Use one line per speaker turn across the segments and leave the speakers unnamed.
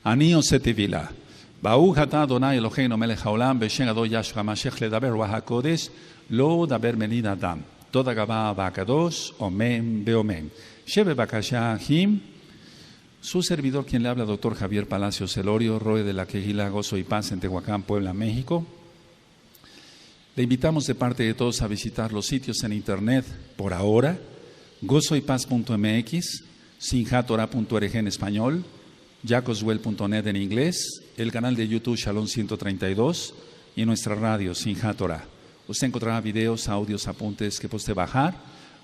Anio setivila. Ba'u hata Adonai Eloheinu melech haolam b'shem Ado Yahshua Mashiach ledaber ruach hakodesh lo daber menid adam. Toda gabá ba'kadosh, omen beomen. Shebe bakasha him. Su servidor, quien le habla, doctor Javier Palacios Celorio, Roe de la Quejila, Gozo y Paz en Tehuacán, Puebla, México. Le invitamos de parte de todos a visitar los sitios en internet por ahora: gozoypaz.mx, sinjatorah.org en español, jacoswell.net en inglés, el canal de YouTube Shalom 132 y nuestra radio Sinjat Torah. Usted encontrará videos, audios, apuntes que puede bajar,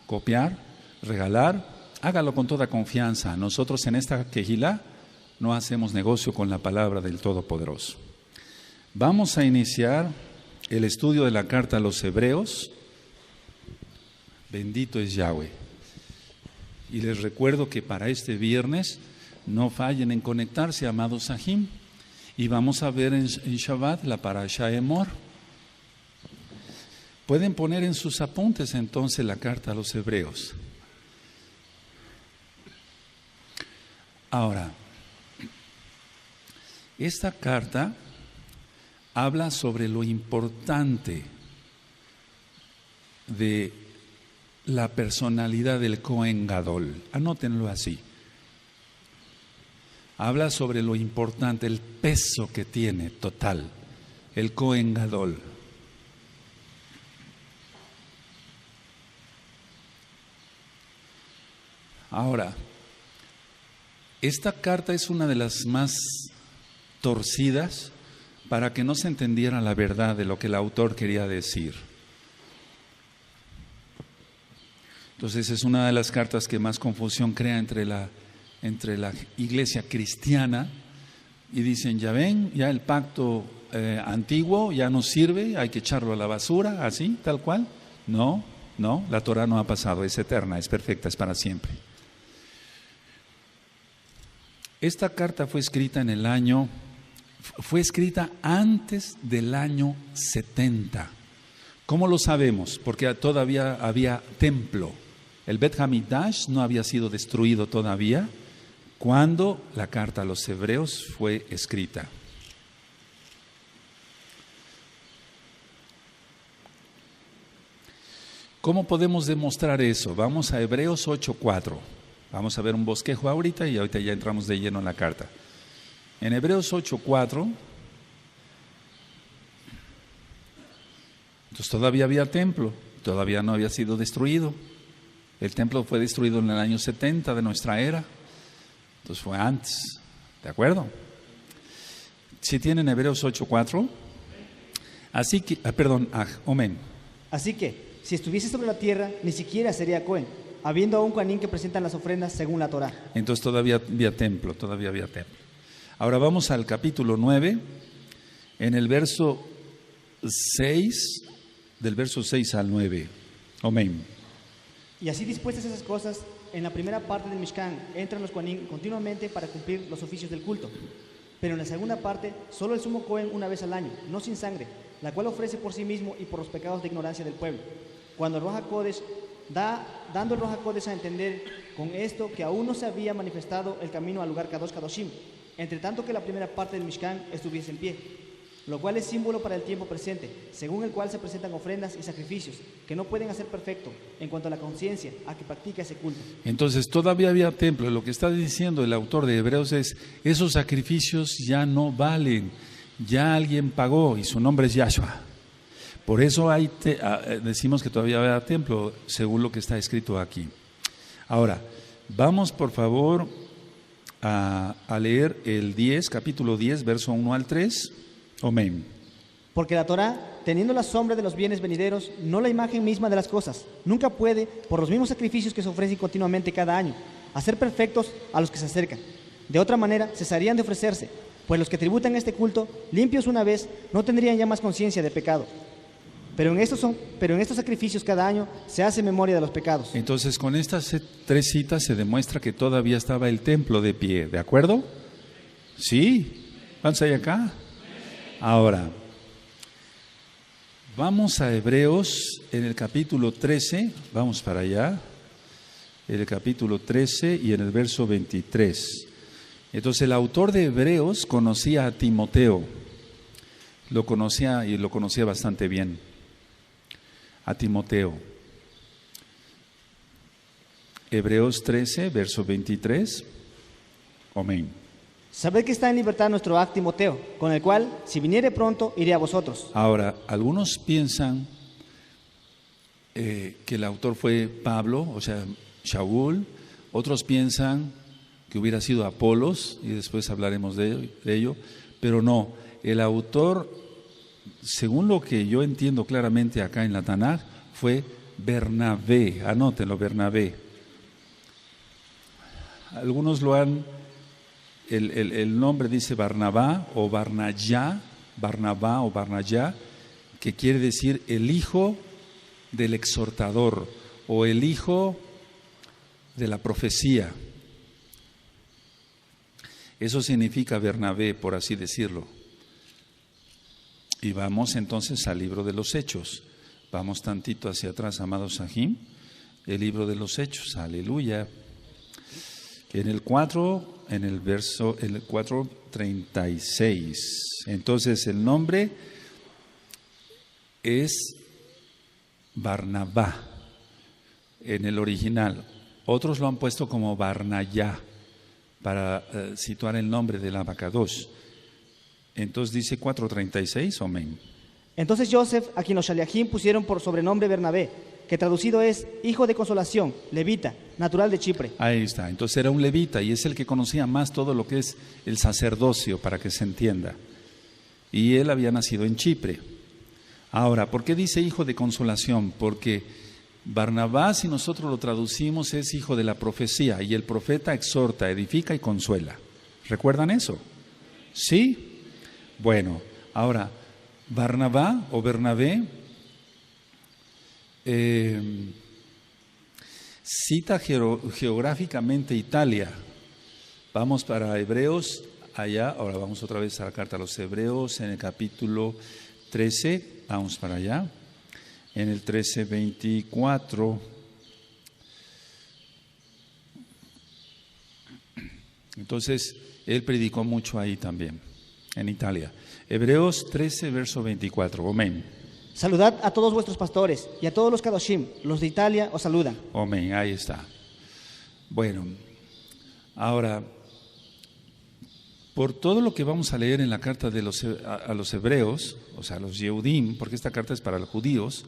copiar, regalar. Hágalo con toda confianza. Nosotros en esta quejilá no hacemos negocio con la palabra del Todopoderoso. Vamos a iniciar el estudio de la carta a los Hebreos. Bendito es Yahweh. Y les recuerdo que para este viernes no fallen en conectarse, amados Sahim. Y vamos a ver en Shabbat la Parashá Emor. Pueden poner en sus apuntes entonces la carta a los Hebreos. Ahora, esta carta habla sobre lo importante de la personalidad del Cohen Gadol. Anótenlo así. Habla sobre lo importante, el peso que tiene total el Cohen Gadol. Ahora, esta carta es una de las más torcidas para que no se entendiera la verdad de lo que el autor quería decir. Entonces es una de las cartas que más confusión crea entre la iglesia cristiana, y dicen, ya ven, ya el pacto antiguo ya no sirve, hay que echarlo a la basura, así, tal cual. No, la Torah no ha pasado, es eterna, es perfecta, es para siempre. Esta carta fue escrita antes del año 70. ¿Cómo lo sabemos? Porque todavía había templo. El Bet Hamikdash no había sido destruido todavía cuando la carta a los Hebreos fue escrita. ¿Cómo podemos demostrar eso? Vamos a Hebreos 8:4. Vamos a ver un bosquejo ahorita y ahorita ya entramos de lleno en la carta. En Hebreos 8:4, entonces todavía había templo, todavía no había sido destruido. El templo fue destruido en el año 70 de nuestra era, entonces fue antes, ¿de acuerdo? Si tienen Hebreos 8:4, así que, amén.
Así que, si estuviese sobre la tierra, ni siquiera sería Cohen, habiendo aún Coanín que presentan las ofrendas según la Torah.
Entonces todavía había templo. Ahora vamos al capítulo 9, en el verso 6, del verso 6 al 9. Amén.
Y así dispuestas esas cosas, en la primera parte del Mishkan entran los Coanín continuamente para cumplir los oficios del culto. Pero en la segunda parte, solo el sumo Cohen una vez al año, no sin sangre, la cual ofrece por sí mismo y por los pecados de ignorancia del pueblo. Cuando el Ruach HaKodesh dando el Ruach HaKodesh a entender con esto que aún no se había manifestado el camino al lugar Kadosh Kadoshim, entre tanto que la primera parte del Mishkan estuviese en pie, lo cual es símbolo para el tiempo presente, según el cual se presentan ofrendas y sacrificios que no pueden hacer perfecto en cuanto a la conciencia a que practica ese culto.
Entonces todavía había templo. Lo que está diciendo el autor de Hebreos es, esos sacrificios ya no valen, ya alguien pagó y su nombre es Yahshua. Por eso decimos que todavía había templo, según lo que está escrito aquí. Ahora, vamos por favor a leer el 10, capítulo 10, verso 1 al 3. Amén.
Porque la Torah, teniendo la sombra de los bienes venideros, no la imagen misma de las cosas, nunca puede, por los mismos sacrificios que se ofrecen continuamente cada año, hacer perfectos a los que se acercan. De otra manera, cesarían de ofrecerse, pues los que tributan este culto, limpios una vez, no tendrían ya más conciencia de pecado. Pero en estos sacrificios cada año se hace memoria de los pecados.
Entonces con estas 3 citas se demuestra que todavía estaba el templo de pie, ¿de acuerdo? ¿Sí? ¿Cuántos hay acá? Ahora, vamos a Hebreos en el capítulo 13, vamos para allá, en el capítulo 13 y en el verso 23. Entonces el autor de Hebreos conocía a Timoteo, lo conocía y lo conocía bastante bien, a Timoteo. Hebreos 13, verso 23. Amén.
Sabed que está en libertad nuestro acto Timoteo, con el cual, si viniere pronto, iré a vosotros.
Ahora, algunos piensan que el autor fue Pablo, o sea, Shaul. Otros piensan que hubiera sido Apolos, y después hablaremos de ello. Pero no, el autor, según lo que yo entiendo claramente acá en la Tanaj, fue Bernabé. Anótenlo, Bernabé. Algunos lo han... El nombre dice Barnabá o Barnayá, Barnabá o Barnayá, que quiere decir el hijo del exhortador o el hijo de la profecía. Eso significa Bernabé, por así decirlo. Y vamos entonces al libro de los Hechos. Vamos tantito hacia atrás, amados Sahim, el libro de los Hechos, aleluya. En el 4:36. Entonces el nombre es Barnabá en el original. Otros lo han puesto como Barnayá para situar el nombre del Abacadosh. Entonces dice 4:36, amén.
Entonces Joseph, a quien los Shaliachim pusieron por sobrenombre Bernabé, que traducido es hijo de consolación, levita, natural de Chipre.
Ahí está, entonces era un levita y es el que conocía más todo lo que es el sacerdocio, para que se entienda. Y él había nacido en Chipre. Ahora, ¿por qué dice hijo de consolación? Porque Barnabá, si nosotros lo traducimos, es hijo de la profecía, y el profeta exhorta, edifica y consuela. ¿Recuerdan eso? ¿Sí? Bueno, ahora, Barnabá o Bernabé cita geográficamente Italia. Vamos para Hebreos, allá, ahora vamos otra vez a la carta a los Hebreos, en el capítulo 13, vamos para allá, en el 13:24. Entonces, él predicó mucho ahí también, en Italia. Hebreos 13, verso 24, amén.
Saludad a todos vuestros pastores y a todos los Kadoshim, los de Italia os saludan.
Amén, ahí está. Bueno, ahora, por todo lo que vamos a leer en la carta de a los hebreos, o sea, a los Yehudim, porque esta carta es para los judíos,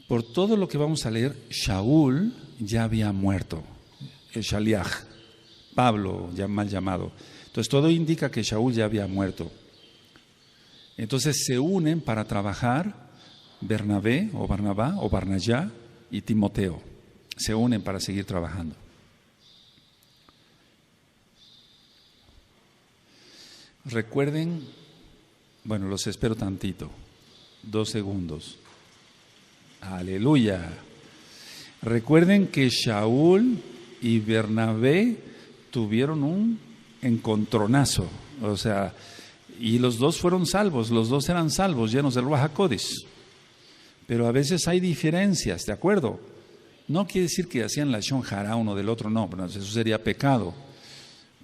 por todo lo que vamos a leer, Shaul ya había muerto, el Shaliach, Pablo, ya mal llamado. Entonces todo indica que Shaul ya había muerto. Entonces se unen para trabajar Bernabé o Barnabá o Barnayá y Timoteo. Se unen para seguir trabajando. Recuerden, bueno, los espero tantito, 2 segundos. Aleluya. Recuerden que Shaul y Bernabé tuvieron un encontronazo, o sea, y los dos fueron salvos, los dos eran salvos, llenos del Ruach HaKodesh. Pero a veces hay diferencias, ¿de acuerdo? No quiere decir que hacían la Shon Hará uno del otro, no, eso sería pecado.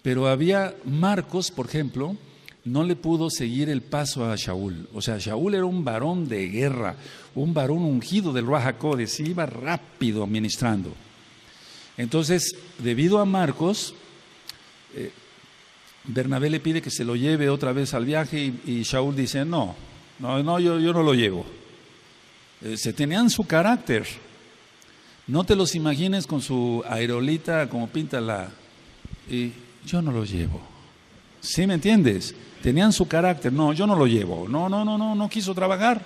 Pero había Marcos, por ejemplo, no le pudo seguir el paso a Shaul. O sea, Shaul era un varón de guerra, un varón ungido del Ruach HaKodesh, iba rápido ministrando. Entonces, debido a Marcos, Bernabé le pide que se lo lleve otra vez al viaje y Shaul dice, no, yo no lo llevo. Se tenían su carácter. No te los imagines con su aerolita como píntala. Y yo no lo llevo. ¿Sí me entiendes? Tenían su carácter. No, yo no lo llevo. No quiso trabajar.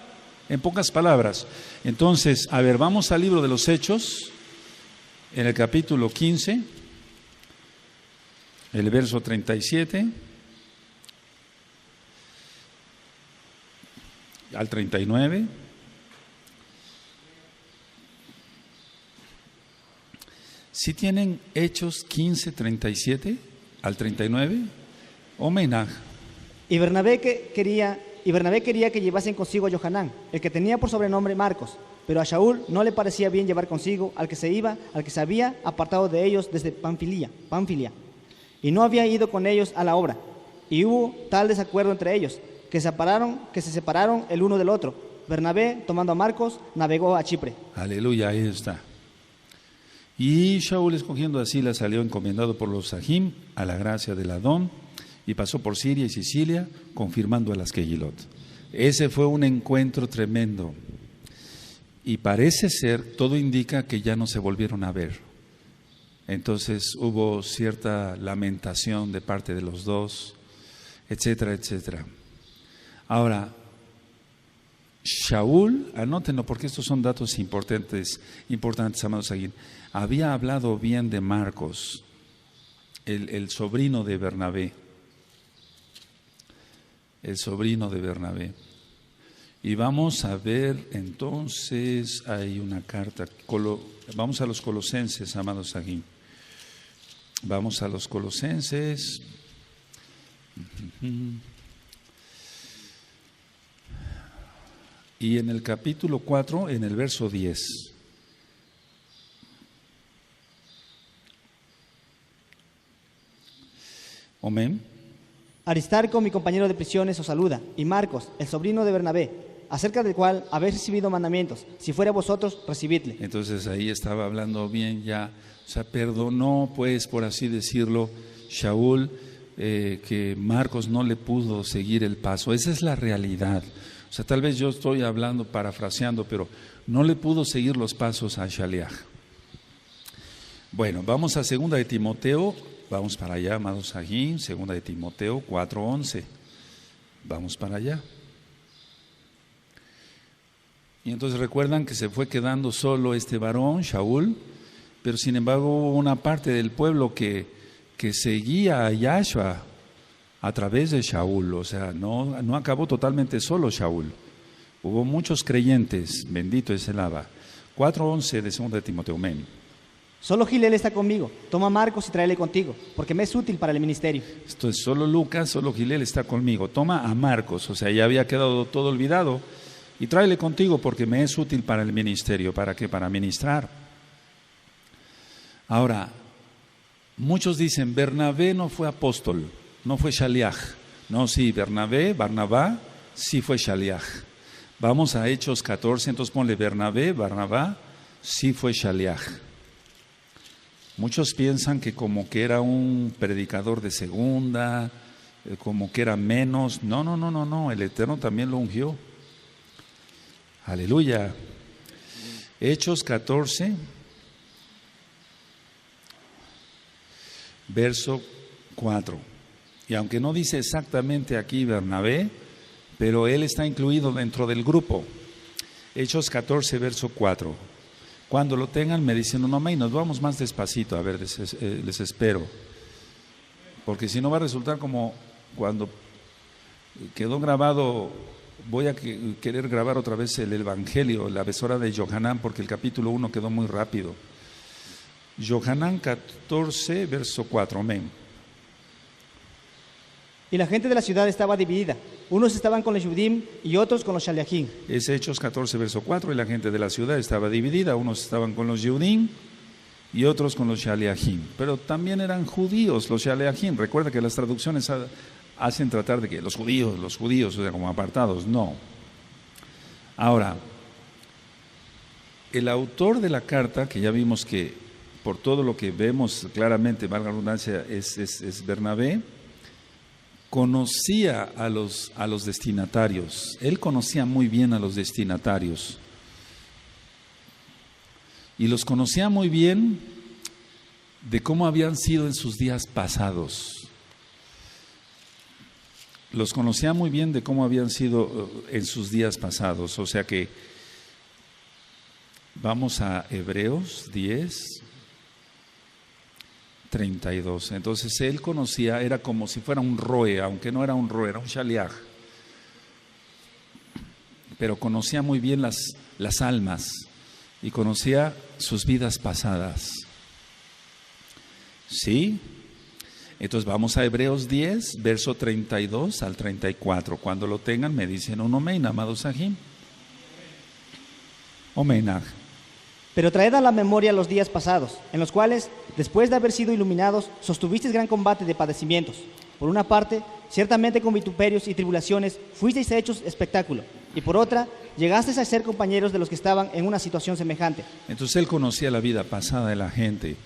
En pocas palabras. Entonces, a ver, vamos al libro de los Hechos, en el capítulo 15. El verso 37 al 39. Si tienen Hechos 15, 37 al 39, homenaje.
Y Bernabé quería que llevasen consigo a Johanán, el que tenía por sobrenombre Marcos, pero a Shaul no le parecía bien llevar consigo al que se había apartado de ellos desde Panfilia. y no había ido con ellos a la obra. Y hubo tal desacuerdo entre ellos, que se separaron el uno del otro. Bernabé, tomando a Marcos, navegó a Chipre.
Aleluya, ahí está. Y Shaul, escogiendo a Silas, salió encomendado por los Sahim a la gracia del Adón y pasó por Siria y Sicilia, confirmando a las Kehilot. Ese fue un encuentro tremendo. Y parece ser, todo indica que ya no se volvieron a ver. Entonces hubo cierta lamentación de parte de los dos, etcétera, etcétera. Ahora, Shaul, anótenlo porque estos son datos importantes, amados aquí. Había hablado bien de Marcos, el sobrino de Bernabé. El sobrino de Bernabé. Y vamos a ver entonces, hay una carta, vamos a los Colosenses, amados aquí. Vamos a los Colosenses. Y en el capítulo 4, en el verso 10. Amén.
Aristarco, mi compañero de prisiones, os saluda, y Marcos, el sobrino de Bernabé, acerca del cual habéis recibido mandamientos. Si fuera vosotros, recibidle.
Entonces ahí estaba hablando bien ya, o sea, perdonó, pues, por así decirlo, Shaul, que Marcos no le pudo seguir el paso. Esa es la realidad. O sea, tal vez yo estoy hablando, parafraseando, pero no le pudo seguir los pasos a Shaliach. Bueno, vamos a 2 de Timoteo, vamos para allá, amados aquí, 2 de Timoteo 4:11. Vamos para allá. Y entonces recuerdan que se fue quedando solo este varón, Shaul, pero sin embargo hubo una parte del pueblo que seguía a Yahshua a través de Shaul, o sea, no acabó totalmente solo Shaul. Hubo muchos creyentes, bendito es el Abba. 4:11 de 2 de Timoteo, amén.
Solo Gilel está conmigo, toma a Marcos y tráele contigo, porque me es útil para el ministerio.
Esto es solo Lucas, solo Gilel está conmigo, toma a Marcos, o sea, ya había quedado todo olvidado, y tráele contigo porque me es útil para el ministerio. ¿Para qué? Para ministrar. Ahora, muchos dicen, Bernabé no fue apóstol, no fue Shaliach. No, sí, Barnabá, sí fue Shaliach. Vamos a Hechos 14, entonces ponle Barnabá, sí fue Shaliach. Muchos piensan que como que era un predicador de segunda, como que era menos. No, el Eterno también lo ungió. Aleluya. Hechos 14, verso 4. Y aunque no dice exactamente aquí Bernabé, pero él está incluido dentro del grupo. Hechos 14, verso 4. Cuando lo tengan me dicen un amén, nos vamos más despacito, a ver, les espero. Porque si no va a resultar como cuando quedó grabado, voy a querer grabar otra vez el Evangelio, la besora de Yohanan, porque el capítulo 1 quedó muy rápido. Yohanan 14, verso 4, amén.
Y la gente de la ciudad estaba dividida. Unos estaban con los Yudim y otros con los Shaliachim.
Es Hechos 14, verso 4, y la gente de la ciudad estaba dividida. Unos estaban con los Yudim y otros con los Shaliachim. Pero también eran judíos los Shaliachim. Recuerda que las traducciones hacen tratar de que los judíos, o sea, como apartados. No. Ahora, el autor de la carta, que ya vimos que por todo lo que vemos claramente, valga la redundancia, es Bernabé, conocía a los destinatarios. Él conocía muy bien a los destinatarios. Y los conocía muy bien de cómo habían sido en sus días pasados. Los conocía muy bien de cómo habían sido en sus días pasados. O sea que vamos a Hebreos 10, 32. Entonces él conocía, era como si fuera un roe, aunque no era un roe, era un shaliach. Pero conocía muy bien las almas y conocía sus vidas pasadas. ¿Sí? Entonces vamos a Hebreos 10, verso 32 al 34. Cuando lo tengan me dicen un amén, amados Sahim. Omenaj.
Pero traed a la memoria los días pasados, en los cuales, después de haber sido iluminados, sostuvisteis gran combate de padecimientos. Por una parte, ciertamente con vituperios y tribulaciones fuisteis hechos espectáculo, y por otra, llegasteis a ser compañeros de los que estaban en una situación semejante.
Entonces él conocía la vida pasada de la gente.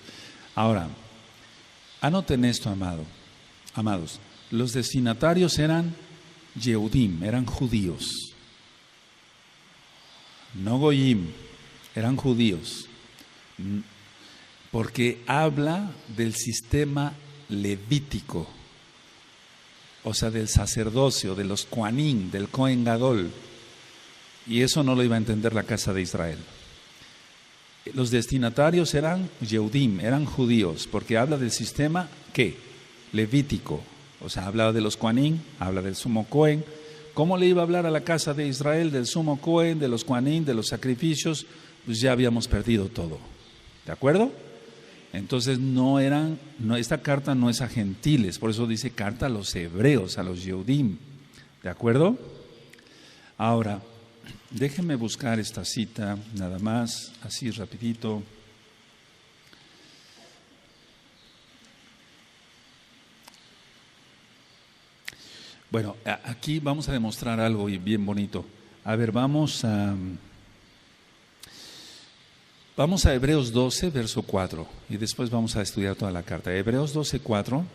Ahora, anoten esto, amados. Los destinatarios eran Yehudim, eran judíos. No Goyim, eran judíos. Porque habla del sistema levítico. O sea, del sacerdocio, de los Kohanim, del Kohen Gadol. Y eso no lo iba a entender la casa de Israel. Los destinatarios eran Yehudim, eran judíos, porque habla del sistema, ¿qué? Levítico. O sea, hablaba de los Kohanim, habla del sumo Kohen. ¿Cómo le iba a hablar a la casa de Israel del sumo Kohen, de los Kohanim, de los sacrificios? Pues ya habíamos perdido todo. ¿De acuerdo? Entonces esta carta no es a gentiles, por eso dice carta a los hebreos, a los Yehudim. ¿De acuerdo? Ahora, déjenme buscar esta cita, nada más, así rapidito. Bueno, aquí vamos a demostrar algo bien bonito. A ver, vamos a Hebreos 12, verso 4, y después vamos a estudiar toda la carta. Hebreos 12, 4.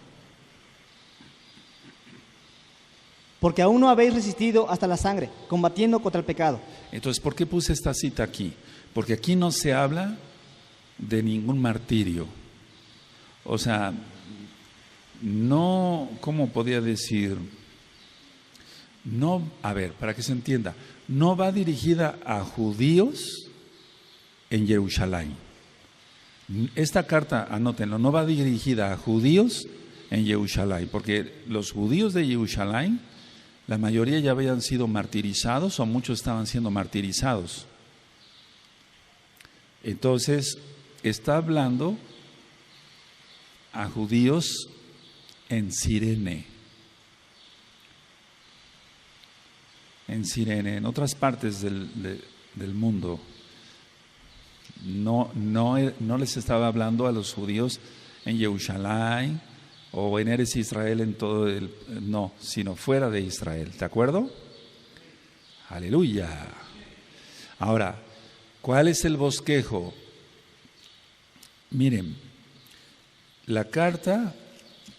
Porque aún no habéis resistido hasta la sangre, combatiendo contra el pecado.
Entonces, ¿por qué puse esta cita aquí? Porque aquí no se habla de ningún martirio. O sea, no, ¿cómo podía decir? No, a ver, para que se entienda, no va dirigida a judíos en Jerusalén. Esta carta, anótenlo, no va dirigida a judíos en Jerusalén, porque los judíos de Jerusalén, la mayoría ya habían sido martirizados o muchos estaban siendo martirizados. Entonces, está hablando a judíos en Cirene. En Cirene, en otras partes del mundo. No les estaba hablando a los judíos en Jerusalén o en Eretz Israel no, sino fuera de Israel, ¿de acuerdo? Aleluya. Ahora, ¿cuál es el bosquejo? Miren, la carta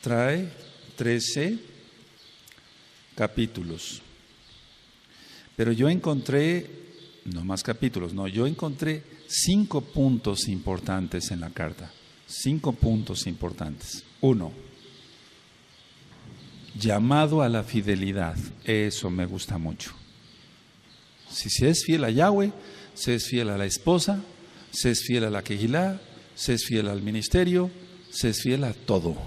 trae 13 capítulos, pero yo encontré, no más capítulos, no, yo encontré 5 puntos importantes en la carta. 5 puntos importantes. 1, llamado a la fidelidad. Eso me gusta mucho. Si se es fiel a Yahweh, se es fiel a la esposa, se es fiel a la quejilá, se es fiel al ministerio, se es fiel a todo.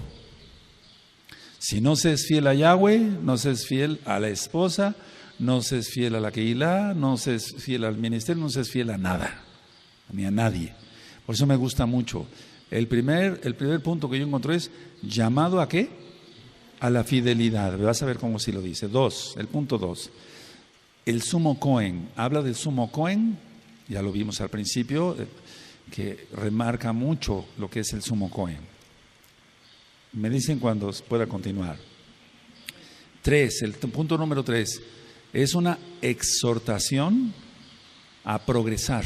Si no se es fiel a Yahweh, no se es fiel a la esposa, no se es fiel a la quejilá, no se es fiel al ministerio, no se es fiel a nada, ni a nadie. Por eso me gusta mucho. El primer punto que yo encontré es llamado a ¿qué? A la fidelidad. Vas a ver cómo sí lo dice. 2, el punto 2. El sumo Cohen. Habla del sumo Cohen, ya lo vimos al principio, que remarca mucho lo que es el sumo Cohen. Me dicen cuando pueda continuar. 3, el punto número 3, es una exhortación a progresar.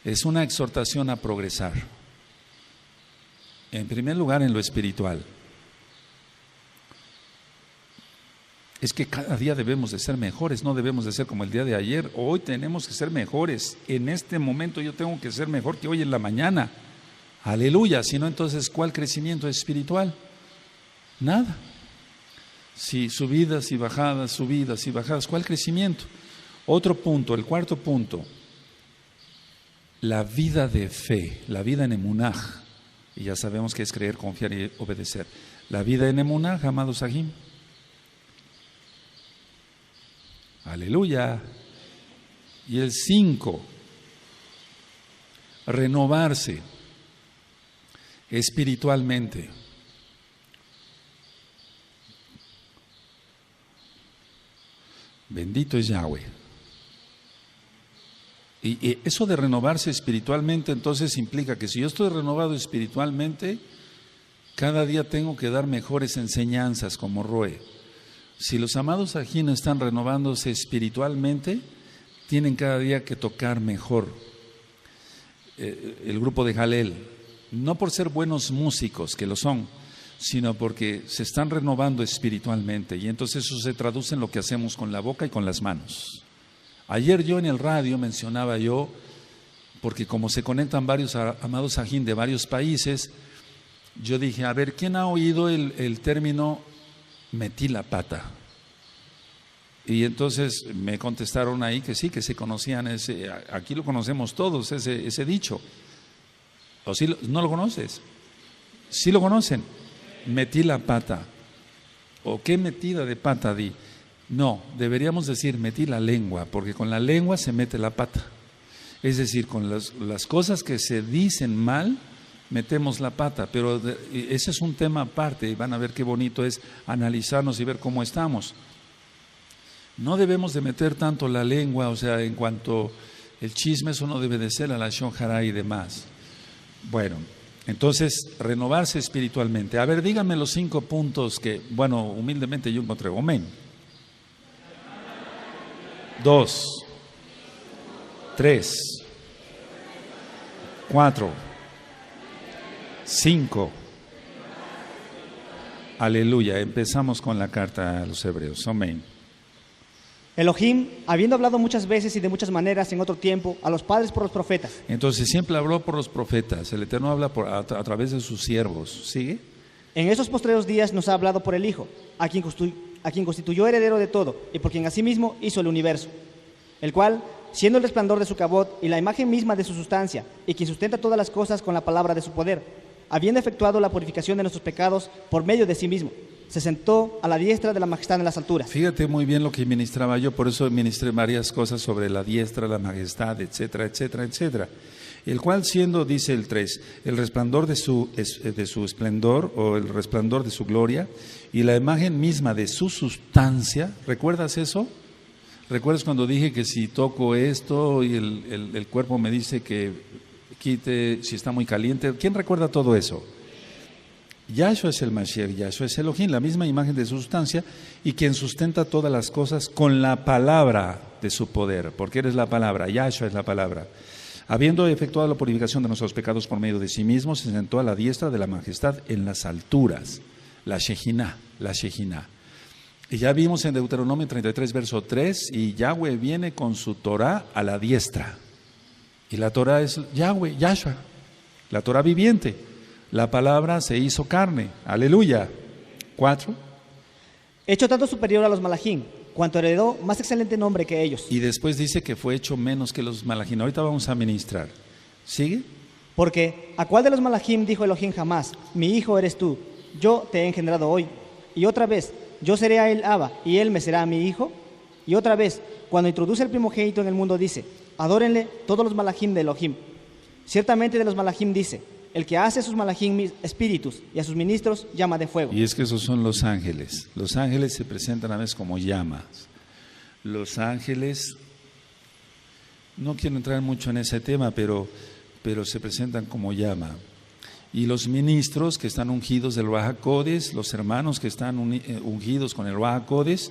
Es una exhortación a progresar. En primer lugar, en lo espiritual. Es que cada día debemos de ser mejores, no debemos de ser como el día de ayer. Hoy tenemos que ser mejores. En este momento yo tengo que ser mejor que hoy en la mañana. Aleluya. Si no, entonces, ¿cuál crecimiento espiritual? Nada. Si subidas y bajadas, ¿cuál crecimiento? Otro punto, el cuarto punto. La vida de fe, la vida en emunaj. Y ya sabemos que es creer, confiar y obedecer. La vida en emunaj, amados Sahim. Aleluya. Y el 5, renovarse espiritualmente. Bendito es Yahweh. Y eso de renovarse espiritualmente, entonces implica que si yo estoy renovado espiritualmente, cada día tengo que dar mejores enseñanzas como Roe. Si los amados Sajín están renovándose espiritualmente, tienen cada día que tocar mejor. El grupo de Jalel, no por ser buenos músicos, que lo son, sino porque se están renovando espiritualmente, y entonces eso se traduce en lo que hacemos con la boca y con las manos. Ayer yo en el radio mencionaba yo, porque como se conectan varios amados Sajín de varios países, yo dije, a ver, ¿quién ha oído el término metí la pata? Y entonces me contestaron ahí que sí, que se conocían aquí lo conocemos todos, ese dicho. ¿O sí, no lo conoces? ¿Sí lo conocen? Metí la pata. ¿O qué metida de pata di? No, deberíamos decir metí la lengua, porque con la lengua se mete la pata. Es decir, con las cosas que se dicen mal, metemos la pata, pero ese es un tema aparte, y van a ver qué bonito es analizarnos y ver cómo estamos. No debemos de meter tanto la lengua, o sea, en cuanto el chisme, eso no debe de ser a la Shon Hara y demás. Bueno, entonces, renovarse espiritualmente. A ver, díganme los 5 puntos que, bueno, humildemente yo encontré. Amén. 2, 3, 4, 5. Aleluya. Empezamos con la carta a los hebreos. Amén.
Elohim, habiendo hablado muchas veces y de muchas maneras en otro tiempo a los padres por los profetas.
Entonces siempre habló por los profetas. El Eterno habla a través de sus siervos. ¿Sigue?
En esos postreros días nos ha hablado por el Hijo, a quien constituyó heredero de todo y por quien asimismo hizo el universo, el cual, siendo el resplandor de su cabot y la imagen misma de su sustancia, y quien sustenta todas las cosas con la palabra de su poder, habiendo efectuado la purificación de nuestros pecados por medio de sí mismo, se sentó a la diestra de la majestad en las alturas.
Fíjate muy bien lo que ministraba yo, por eso ministré varias cosas sobre la diestra, la majestad, etcétera, etcétera, etcétera. El cual siendo, dice el 3, el resplandor de su esplendor o el resplandor de su gloria y la imagen misma de su sustancia. ¿Recuerdas eso? ¿Recuerdas cuando dije que si toco esto y el cuerpo me dice que quite si está muy caliente? ¿Quién recuerda todo eso? Yahshua es el Mashiach, Yahshua es Elohim, la misma imagen de su sustancia y quien sustenta todas las cosas con la palabra de su poder, porque eres la palabra, Yahshua es la palabra. Habiendo efectuado la purificación de nuestros pecados por medio de sí mismo, se sentó a la diestra de la majestad en las alturas, la Shekinah, la Shekinah. Y ya vimos en Deuteronomio 33, verso 3, y Yahweh viene con su Torah a la diestra. Y la Torah es Yahweh, Yahshua, la Torah viviente. La palabra se hizo carne. Aleluya. 4.
Hecho tanto superior a los malachim, cuanto heredó más excelente nombre que ellos.
Y después dice que fue hecho menos que los malachim. Ahorita vamos a ministrar. ¿Sigue?
Porque ¿a cuál de los malachim dijo Elohim jamás? Mi hijo eres tú, yo te he engendrado hoy. Y otra vez, yo seré a él Abba, y él me será a mi hijo. Y otra vez, cuando introduce el primogénito en el mundo, dice, adórenle todos los malachim de Elohim. Ciertamente de los malachim dice, el que hace a sus malachim espíritus y a sus ministros llama de fuego.
Y es que esos son los ángeles. Los ángeles se presentan a veces como llamas. Los ángeles, no quiero entrar mucho en ese tema, pero se presentan como llama. Y los ministros que están ungidos del Ruach HaKodesh, los hermanos que están ungidos con el Ruach HaKodesh,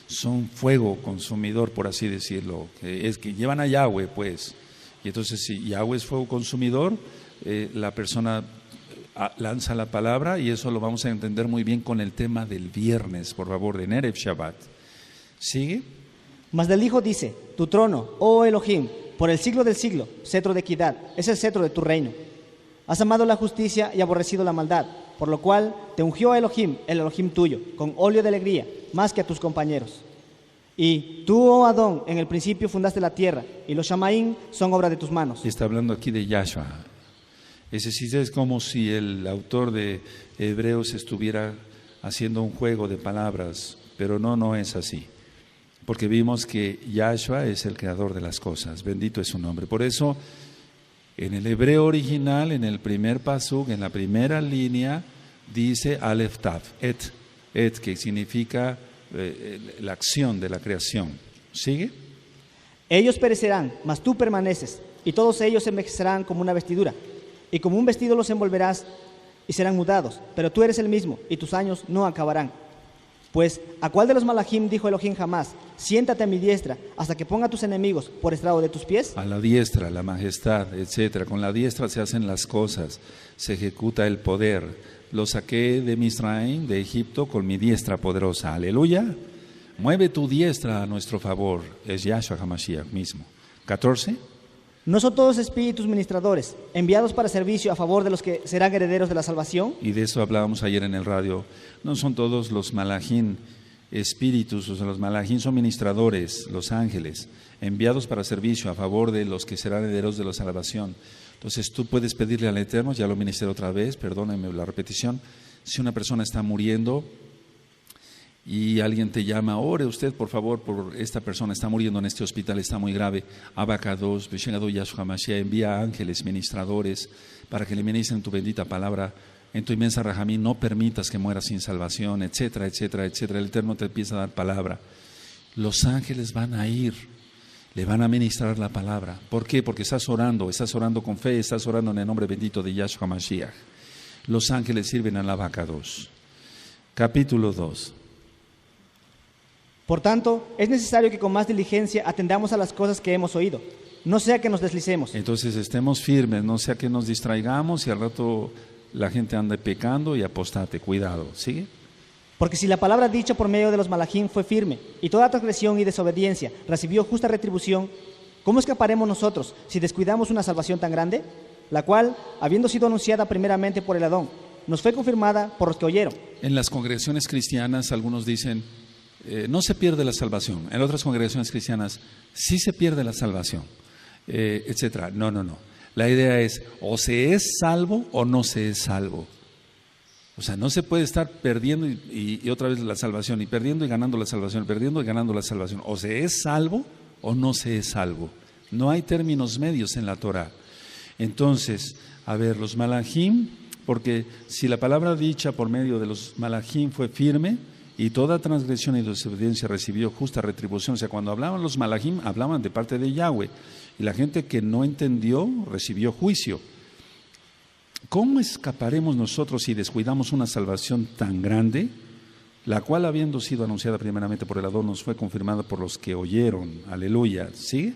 son fuego consumidor, por así decirlo. Es que llevan a Yahweh, pues. Y entonces, si Yahweh es fuego consumidor, la persona lanza la palabra, y eso lo vamos a entender muy bien con el tema del viernes, por favor, de Erev Shabbat. ¿Sigue?
Mas del Hijo dice, tu trono, oh Elohim, por el siglo del siglo, cetro de equidad, es el cetro de tu reino. Has amado la justicia y aborrecido la maldad, por lo cual te ungió Elohim, el Elohim tuyo, con óleo de alegría, más que a tus compañeros. Y tú, oh Adón, en el principio fundaste la tierra, y los Shamaim son obra de tus manos.
Está hablando aquí de Yahshua. Es decir, es como si el autor de Hebreos estuviera haciendo un juego de palabras, pero no es así. Porque vimos que Yahshua es el creador de las cosas, bendito es su nombre. Por eso, en el hebreo original, en el primer pasuk, en la primera línea, dice Aleph Tav, que significa la acción de la creación. ¿Sigue?
Ellos perecerán, mas tú permaneces, y todos ellos se envejecerán como una vestidura, y como un vestido los envolverás y serán mudados, pero tú eres el mismo, y tus años no acabarán. Pues, ¿a cuál de los malajim dijo Elohim jamás? Siéntate a mi diestra, hasta que ponga a tus enemigos por estrado de tus pies.
A la diestra, la majestad, etcétera. Con la diestra se hacen las cosas, se ejecuta el poder. Lo saqué de Misraim, de Egipto, con mi diestra poderosa. Aleluya. Mueve tu diestra a nuestro favor. Es Yahshua HaMashiach mismo. 14.
¿No son todos espíritus ministradores, enviados para servicio a favor de los que serán herederos de la salvación?
Y de eso hablábamos ayer en el radio. No son todos los malajim espíritus, o sea, los malajim son ministradores, los ángeles, enviados para servicio a favor de los que serán herederos de la salvación. Entonces tú puedes pedirle al Eterno, ya lo ministré otra vez, perdónenme la repetición, si una persona está muriendo y alguien te llama, ore usted por favor por esta persona, está muriendo en este hospital, está muy grave, Abacados, Beshegado Yahshua Mashiach, envía ángeles, ministradores, para que le ministren tu bendita palabra, en tu inmensa rajamín, no permitas que muera sin salvación, etcétera, etcétera, etcétera. El Eterno te empieza a dar palabra. Los ángeles van a ir, le van a ministrar la palabra. ¿Por qué? Porque estás orando con fe, estás orando en el nombre bendito de Yahshua Mashiach. Los ángeles sirven a la Abacados. Capítulo 2.
Por tanto, es necesario que con más diligencia atendamos a las cosas que hemos oído, no sea que nos deslicemos.
Entonces estemos firmes, no sea que nos distraigamos y al rato la gente ande pecando y apostate. Cuidado, ¿sigue?
Porque si la palabra dicha por medio de los malajim fue firme y toda transgresión y desobediencia recibió justa retribución, ¿cómo escaparemos nosotros si descuidamos una salvación tan grande? La cual, habiendo sido anunciada primeramente por el Adón, nos fue confirmada por los que oyeron.
En las congregaciones cristianas algunos dicen, no se pierde la salvación. En otras congregaciones cristianas sí se pierde la salvación, etcétera. No. La idea es, o se es salvo o no se es salvo. O sea, no se puede estar perdiendo y otra vez la salvación, y perdiendo y ganando la salvación, perdiendo y ganando la salvación. O se es salvo o no se es salvo. No hay términos medios en la Torah. Entonces, a ver, los malajim, porque si la palabra dicha por medio de los malajim fue firme, y toda transgresión y desobediencia recibió justa retribución. O sea, cuando hablaban los malajim, hablaban de parte de Yahweh. Y la gente que no entendió, recibió juicio. ¿Cómo escaparemos nosotros si descuidamos una salvación tan grande, la cual, habiendo sido anunciada primeramente por el Adón, nos fue confirmada por los que oyeron? Aleluya. ¿Sí?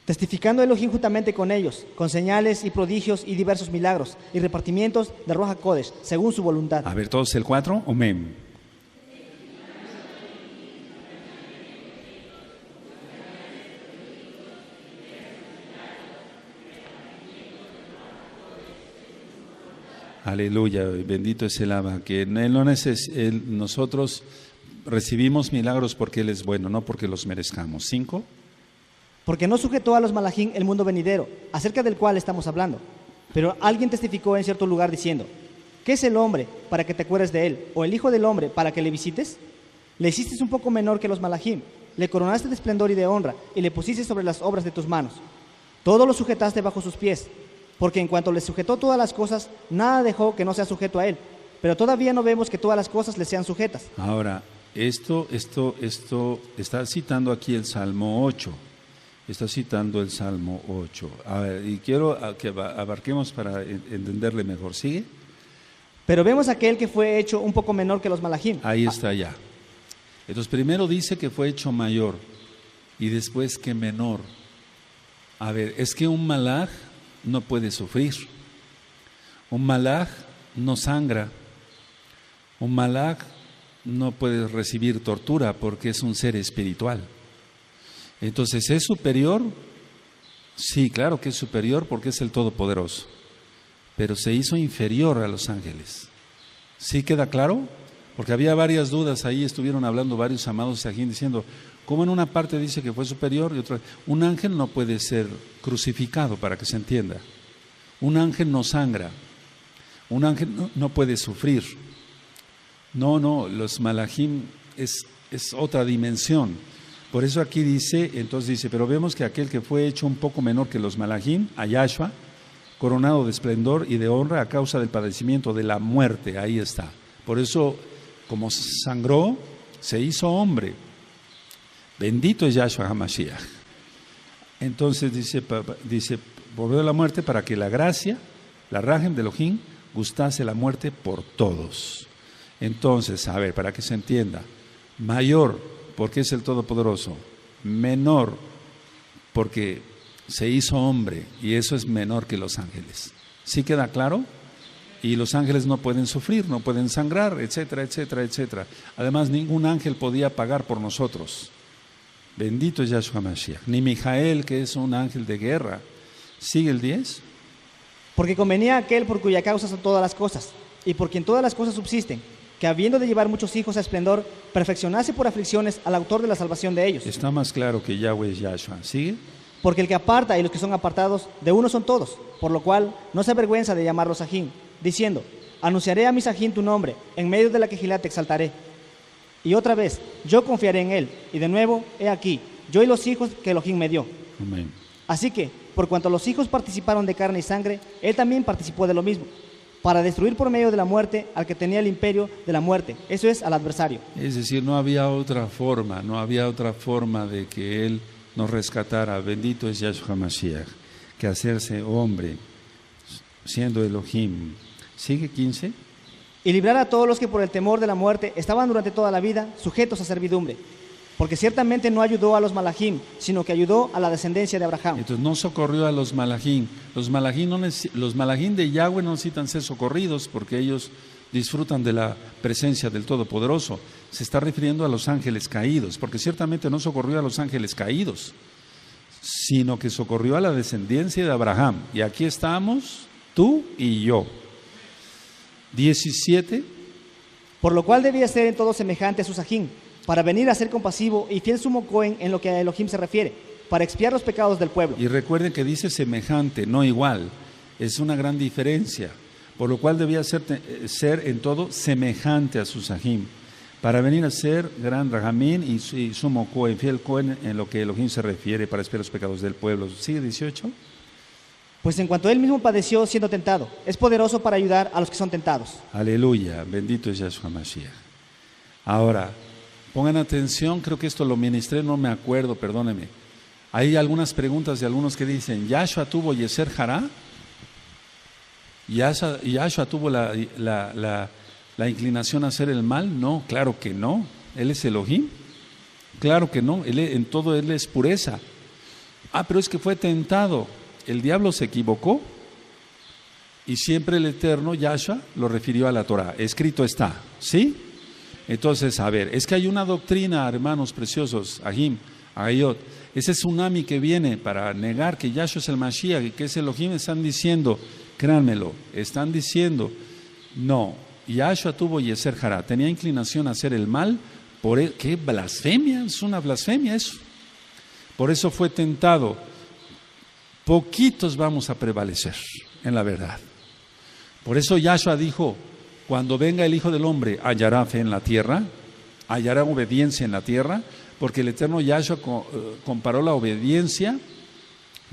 Testificando Elohim juntamente con ellos, con señales y prodigios y diversos milagros, y repartimientos de Ruach HaKodesh, según su voluntad.
A ver, todos el 4, amén. Aleluya, bendito es el Abba, que él no nosotros recibimos milagros porque Él es bueno, no porque los merezcamos. 5.
Porque no sujetó a los malajim el mundo venidero, acerca del cual estamos hablando. Pero alguien testificó en cierto lugar diciendo, ¿qué es el hombre para que te acuerdes de él? ¿O el hijo del hombre para que le visites? Le hiciste un poco menor que los malajim, le coronaste de esplendor y de honra, y le pusiste sobre las obras de tus manos. Todo lo sujetaste bajo sus pies. Porque en cuanto le sujetó todas las cosas, nada dejó que no sea sujeto a él. Pero todavía no vemos que todas las cosas le sean sujetas.
Ahora, esto está citando aquí el Salmo 8. Está citando el Salmo 8. A ver, y quiero que abarquemos para entenderle mejor. ¿Sigue?
Pero vemos aquel que fue hecho un poco menor que los malajim.
Ahí está ya. Entonces, primero dice que fue hecho mayor y después que menor. A ver, es que un malaj no puede sufrir. Un malaj no sangra. Un malaj no puede recibir tortura porque es un ser espiritual. Entonces, ¿es superior? Sí, claro que es superior porque es el Todopoderoso. Pero se hizo inferior a los ángeles. ¿Sí queda claro? Porque había varias dudas ahí, estuvieron hablando varios amados aquí diciendo, ¿cómo en una parte dice que fue superior y otra? Un ángel no puede ser crucificado, para que se entienda. Un ángel no sangra. Un ángel no puede sufrir. No, los malajim es otra dimensión. Por eso aquí dice, entonces dice, pero vemos que aquel que fue hecho un poco menor que los malajim, a Yahshua, coronado de esplendor y de honra a causa del padecimiento de la muerte, ahí está. Por eso, como sangró, se hizo hombre. Bendito es Yahshua HaMashiach. Entonces dice, volvió de la muerte para que la gracia, la Rajem de Elohim, gustase la muerte por todos. Entonces, a ver, para que se entienda, mayor porque es el Todopoderoso, menor porque se hizo hombre y eso es menor que los ángeles. ¿Sí queda claro? Y los ángeles no pueden sufrir, no pueden sangrar, etcétera, etcétera, etcétera. Además, ningún ángel podía pagar por nosotros. Bendito es Yahshua Mashiach. Ni Mijael, que es un ángel de guerra. ¿Sigue el 10?
Porque convenía aquel por cuya causa son todas las cosas, y por quien todas las cosas subsisten, que habiendo de llevar muchos hijos a esplendor, perfeccionase por aflicciones al autor de la salvación de ellos.
Está más claro que Yahweh es Yahshua. ¿Sigue?
Porque el que aparta y los que son apartados, de uno son todos, por lo cual no se avergüenza de llamarlos Sajín, diciendo, anunciaré a mi Sajín tu nombre, en medio de la quejilá te exaltaré. Y otra vez, yo confiaré en él, y de nuevo, he aquí, yo y los hijos que Elohim me dio.
Amén.
Así que, por cuanto los hijos participaron de carne y sangre, él también participó de lo mismo, para destruir por medio de la muerte al que tenía el imperio de la muerte, eso es, al adversario.
Es decir, no había otra forma de que él nos rescatara. Bendito es Yahshua Mashiach, que hacerse hombre, siendo Elohim. ¿Sigue 15?
Y librar a todos los que por el temor de la muerte estaban durante toda la vida sujetos a servidumbre, porque ciertamente no ayudó a los malajim, sino que ayudó a la descendencia de Abraham.
Entonces no socorrió a los malajim. Los malajim de Yahweh no necesitan ser socorridos porque ellos disfrutan de la presencia del Todopoderoso. Se está refiriendo a los ángeles caídos, porque ciertamente no socorrió a los ángeles caídos, sino que socorrió a la descendencia de Abraham. Y aquí estamos, tú y yo. 17.
Por lo cual debía ser en todo semejante a su Sajín, para venir a ser compasivo y fiel sumo Cohen en lo que a Elohim se refiere, para expiar los pecados del pueblo.
Y recuerden que dice semejante, no igual. Es una gran diferencia. Por lo cual debía ser en todo semejante a su Sajín, para venir a ser gran Rahamín y sumo Cohen, fiel Cohen en lo que Elohim se refiere, para expiar los pecados del pueblo. ¿Sigue 18?
Pues en cuanto él mismo padeció siendo tentado, es poderoso para ayudar a los que son tentados.
Aleluya, bendito es Yahshua Mashiach. Ahora, pongan atención, creo que esto lo ministré, no me acuerdo, perdónenme. Hay algunas preguntas de algunos que dicen, ¿Yahshua tuvo Yeser Hará? ¿Yahshua tuvo la inclinación a hacer el mal? No, claro que no. ¿Él es Elohim? Claro que no, en todo él es pureza. Pero es que fue tentado. El diablo se equivocó y siempre el Eterno, Yahshua, lo refirió a la Torah. Escrito está, ¿sí? Entonces, a ver, es que hay una doctrina, hermanos preciosos, Ahim, Agayot, ese tsunami que viene para negar que Yahshua es el Mashiach y que es Elohim, están diciendo, créanmelo, están diciendo, no, Yahshua tuvo Yeser Hará, tenía inclinación a hacer el mal, ¿qué blasfemia? Es una blasfemia eso. Por eso fue tentado. Poquitos vamos a prevalecer en la verdad. Por eso Yahshua dijo, cuando venga el Hijo del Hombre, hallará fe en la tierra, hallará obediencia en la tierra, porque el eterno Yahshua comparó la obediencia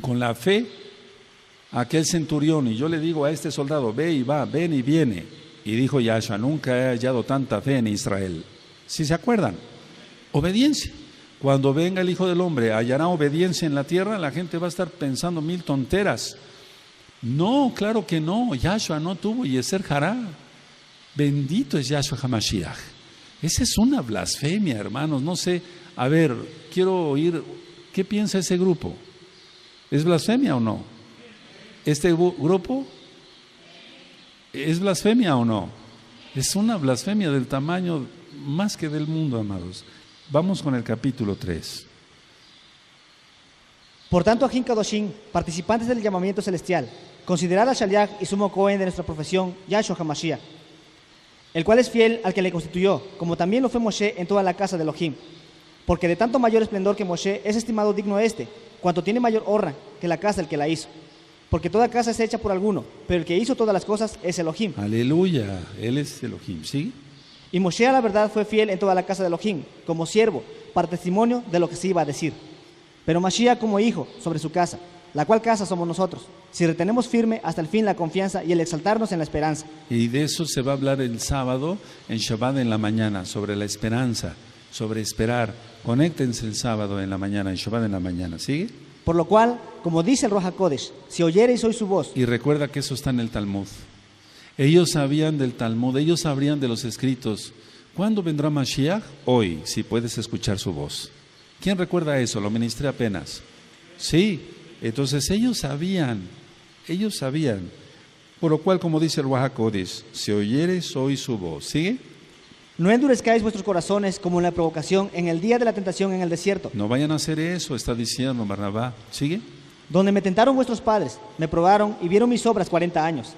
con la fe a aquel centurión. Y yo le digo a este soldado, ve y va, ven y viene. Y dijo Yahshua, nunca he hallado tanta fe en Israel. ¿Sí se acuerdan? Obediencia. Cuando venga el Hijo del Hombre, hallará obediencia en la tierra, la gente va a estar pensando mil tonteras. No, claro que no, Yahshua no tuvo Yeser Hará. Bendito es Yahshua HaMashiach. Esa es una blasfemia, hermanos. No sé, a ver, quiero oír, ¿qué piensa ese grupo? ¿Es blasfemia o no? ¿Este grupo es blasfemia o no? Es una blasfemia del tamaño más que del mundo, amados. Vamos con el capítulo 3.
Por tanto, Ajín Kadoshim, participantes del llamamiento celestial, considerad a Shaliach y sumo Cohen de nuestra profesión, Yahshua HaMashiach, el cual es fiel al que le constituyó, como también lo fue Moshe en toda la casa de Elohim. Porque de tanto mayor esplendor que Moshe es estimado digno cuanto tiene mayor honra que la casa del que la hizo. Porque toda casa es hecha por alguno, pero el que hizo todas las cosas es Elohim.
Aleluya, él es Elohim, ¿sí?
Y Moshe a la verdad fue fiel en toda la casa de Elohim, como siervo, para testimonio de lo que se iba a decir. Pero Mashiach como hijo sobre su casa, la cual casa somos nosotros, si retenemos firme hasta el fin la confianza y el exaltarnos en la esperanza.
Y de eso se va a hablar el sábado, en Shabbat en la mañana, sobre la esperanza, sobre esperar. Conéctense el sábado en la mañana, en Shabbat en la mañana, ¿sigue?
Por lo cual, como dice el Ruach HaKodesh, si oyereis hoy su voz.
Y recuerda que eso está en el Talmud. Ellos sabían del Talmud, ellos sabrían de los escritos. ¿Cuándo vendrá Mashiach? Hoy, si puedes escuchar su voz. ¿Quién recuerda eso? Lo ministré apenas. Sí, entonces ellos sabían. Por lo cual, como dice el Ruach HaKodesh, si oyeres hoy su voz. ¿Sigue?
No endurezcáis vuestros corazones como en la provocación en el día de la tentación en el desierto.
No vayan a hacer eso, está diciendo Barnabá. ¿Sigue?
Donde me tentaron vuestros padres, me probaron y vieron mis obras 40 años.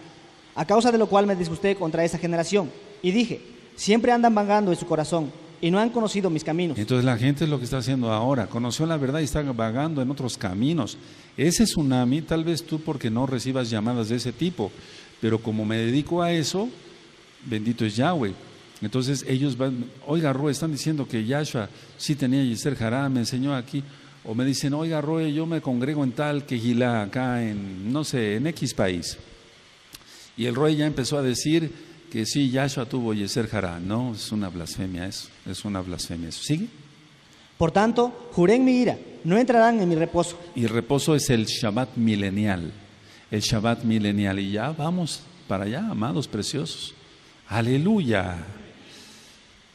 A causa de lo cual me disgusté contra esa generación. Y dije, siempre andan vagando en su corazón y no han conocido mis caminos.
Entonces la gente es lo que está haciendo ahora. Conoció la verdad y está vagando en otros caminos. Ese tsunami, tal vez tú porque no recibas llamadas de ese tipo. Pero como me dedico a eso, bendito es Yahweh. Entonces ellos van, oiga Roe, están diciendo que Yahshua sí tenía Yeser Hará, me enseñó aquí. O me dicen, oiga Roe, yo me congrego en tal Quejilá, acá en, no sé, en X país. Y el Roe ya empezó a decir que sí, Yahshua tuvo Yeser Hará. No, es una blasfemia eso, es una blasfemia eso. ¿Sigue?
Por tanto, juré en mi ira, no entrarán en mi reposo.
Y reposo es el Shabbat milenial, el Shabbat milenial. Y ya vamos para allá, amados preciosos. Aleluya.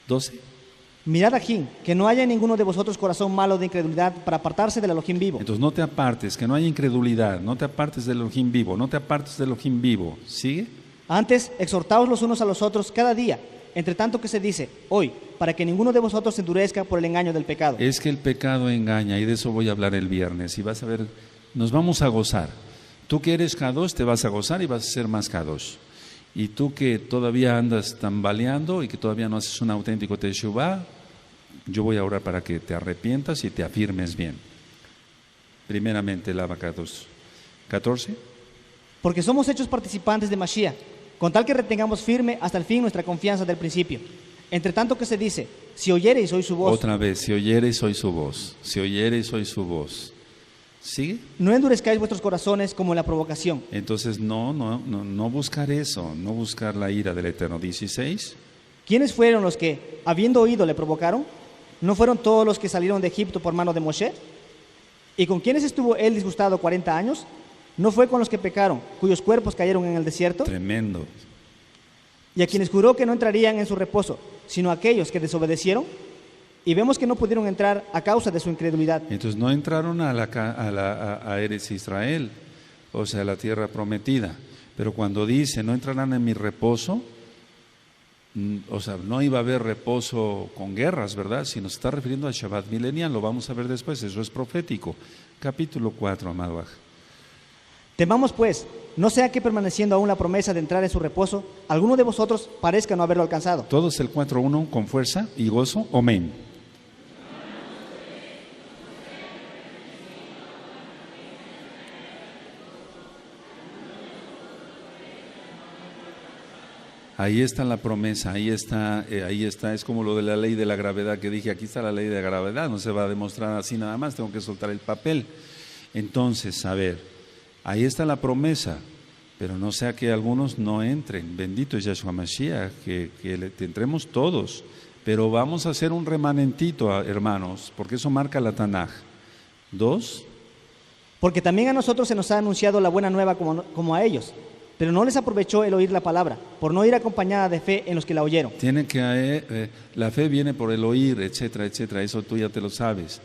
12.
Mirad aquí, que no haya en ninguno de vosotros corazón malo de incredulidad para apartarse del Elohim vivo.
Entonces no te apartes, que no haya incredulidad, no te apartes del Elohim vivo, no te apartes del Elohim vivo. ¿Sigue?
Antes, exhortaos los unos a los otros cada día, entre tanto que se dice, hoy, para que ninguno de vosotros se endurezca por el engaño del pecado.
Es que el pecado engaña y de eso voy a hablar el viernes y vas a ver, nos vamos a gozar. Tú que eres Kadosh te vas a gozar y vas a ser más Kadosh. Y tú que todavía andas tambaleando y que todavía no haces un auténtico Teshuvah, yo voy a orar para que te arrepientas y te afirmes bien. Primeramente, el Abacados. 14.
Porque somos hechos participantes de Mashiach, con tal que retengamos firme hasta el fin nuestra confianza del principio. Entre tanto que se dice, si oyereis hoy su voz.
Otra vez, si oyereis hoy su voz. Si oyereis hoy su voz. ¿Sigue?
No endurezcáis vuestros corazones como en la provocación.
Entonces no buscar eso, no buscar la ira del Eterno. 16.
¿Quiénes fueron los que, habiendo oído, le provocaron? ¿No fueron todos los que salieron de Egipto por mano de Moshe? ¿Y con quiénes estuvo él disgustado 40 años? ¿No fue con los que pecaron, cuyos cuerpos cayeron en el desierto?
Tremendo.
Y a quienes juró que no entrarían en su reposo, sino a aquellos que desobedecieron. Y vemos que no pudieron entrar a causa de su incredulidad.
Entonces no entraron a Eretz Israel, o sea, a la tierra prometida. Pero cuando dice, no entrarán en mi reposo, o sea, no iba a haber reposo con guerras, ¿verdad? Si nos está refiriendo al Shabbat milenial, lo vamos a ver después, eso es profético. Capítulo 4, amado Aj.
Temamos pues, no sea que permaneciendo aún la promesa de entrar en su reposo, alguno de vosotros parezca no haberlo alcanzado.
Todos el 4.1 con fuerza y gozo, amén. Ahí está la promesa, ahí está, es como lo de la ley de la gravedad que dije, aquí está la ley de la gravedad, no se va a demostrar así nada más, tengo que soltar el papel. Entonces, a ver, ahí está la promesa, pero no sea que algunos no entren, bendito es Yahshua Mashiach, que entremos todos, pero vamos a hacer un remanentito, hermanos, porque eso marca la Tanaj. 2.
Porque también a nosotros se nos ha anunciado la buena nueva como a ellos. Pero no les aprovechó el oír la palabra, por no ir acompañada de fe en los que la oyeron.
Tienen que la fe viene por el oír, etcétera, etcétera. Eso tú ya te lo sabes.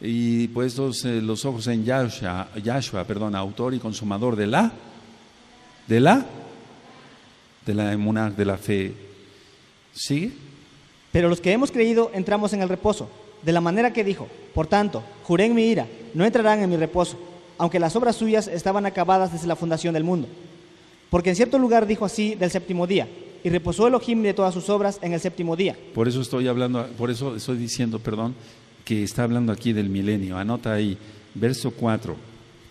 Y puestos los ojos en Yahshua, autor y consumador de la emuná, de la fe. ¿Sigue?
Pero los que hemos creído entramos en el reposo, de la manera que dijo, por tanto, juré en mi ira, no entrarán en mi reposo, aunque las obras suyas estaban acabadas desde la fundación del mundo. Porque en cierto lugar dijo así del séptimo día, y reposó Elohim de todas sus obras en el séptimo día.
Por eso estoy diciendo, que está hablando aquí del milenio. Anota ahí, verso 4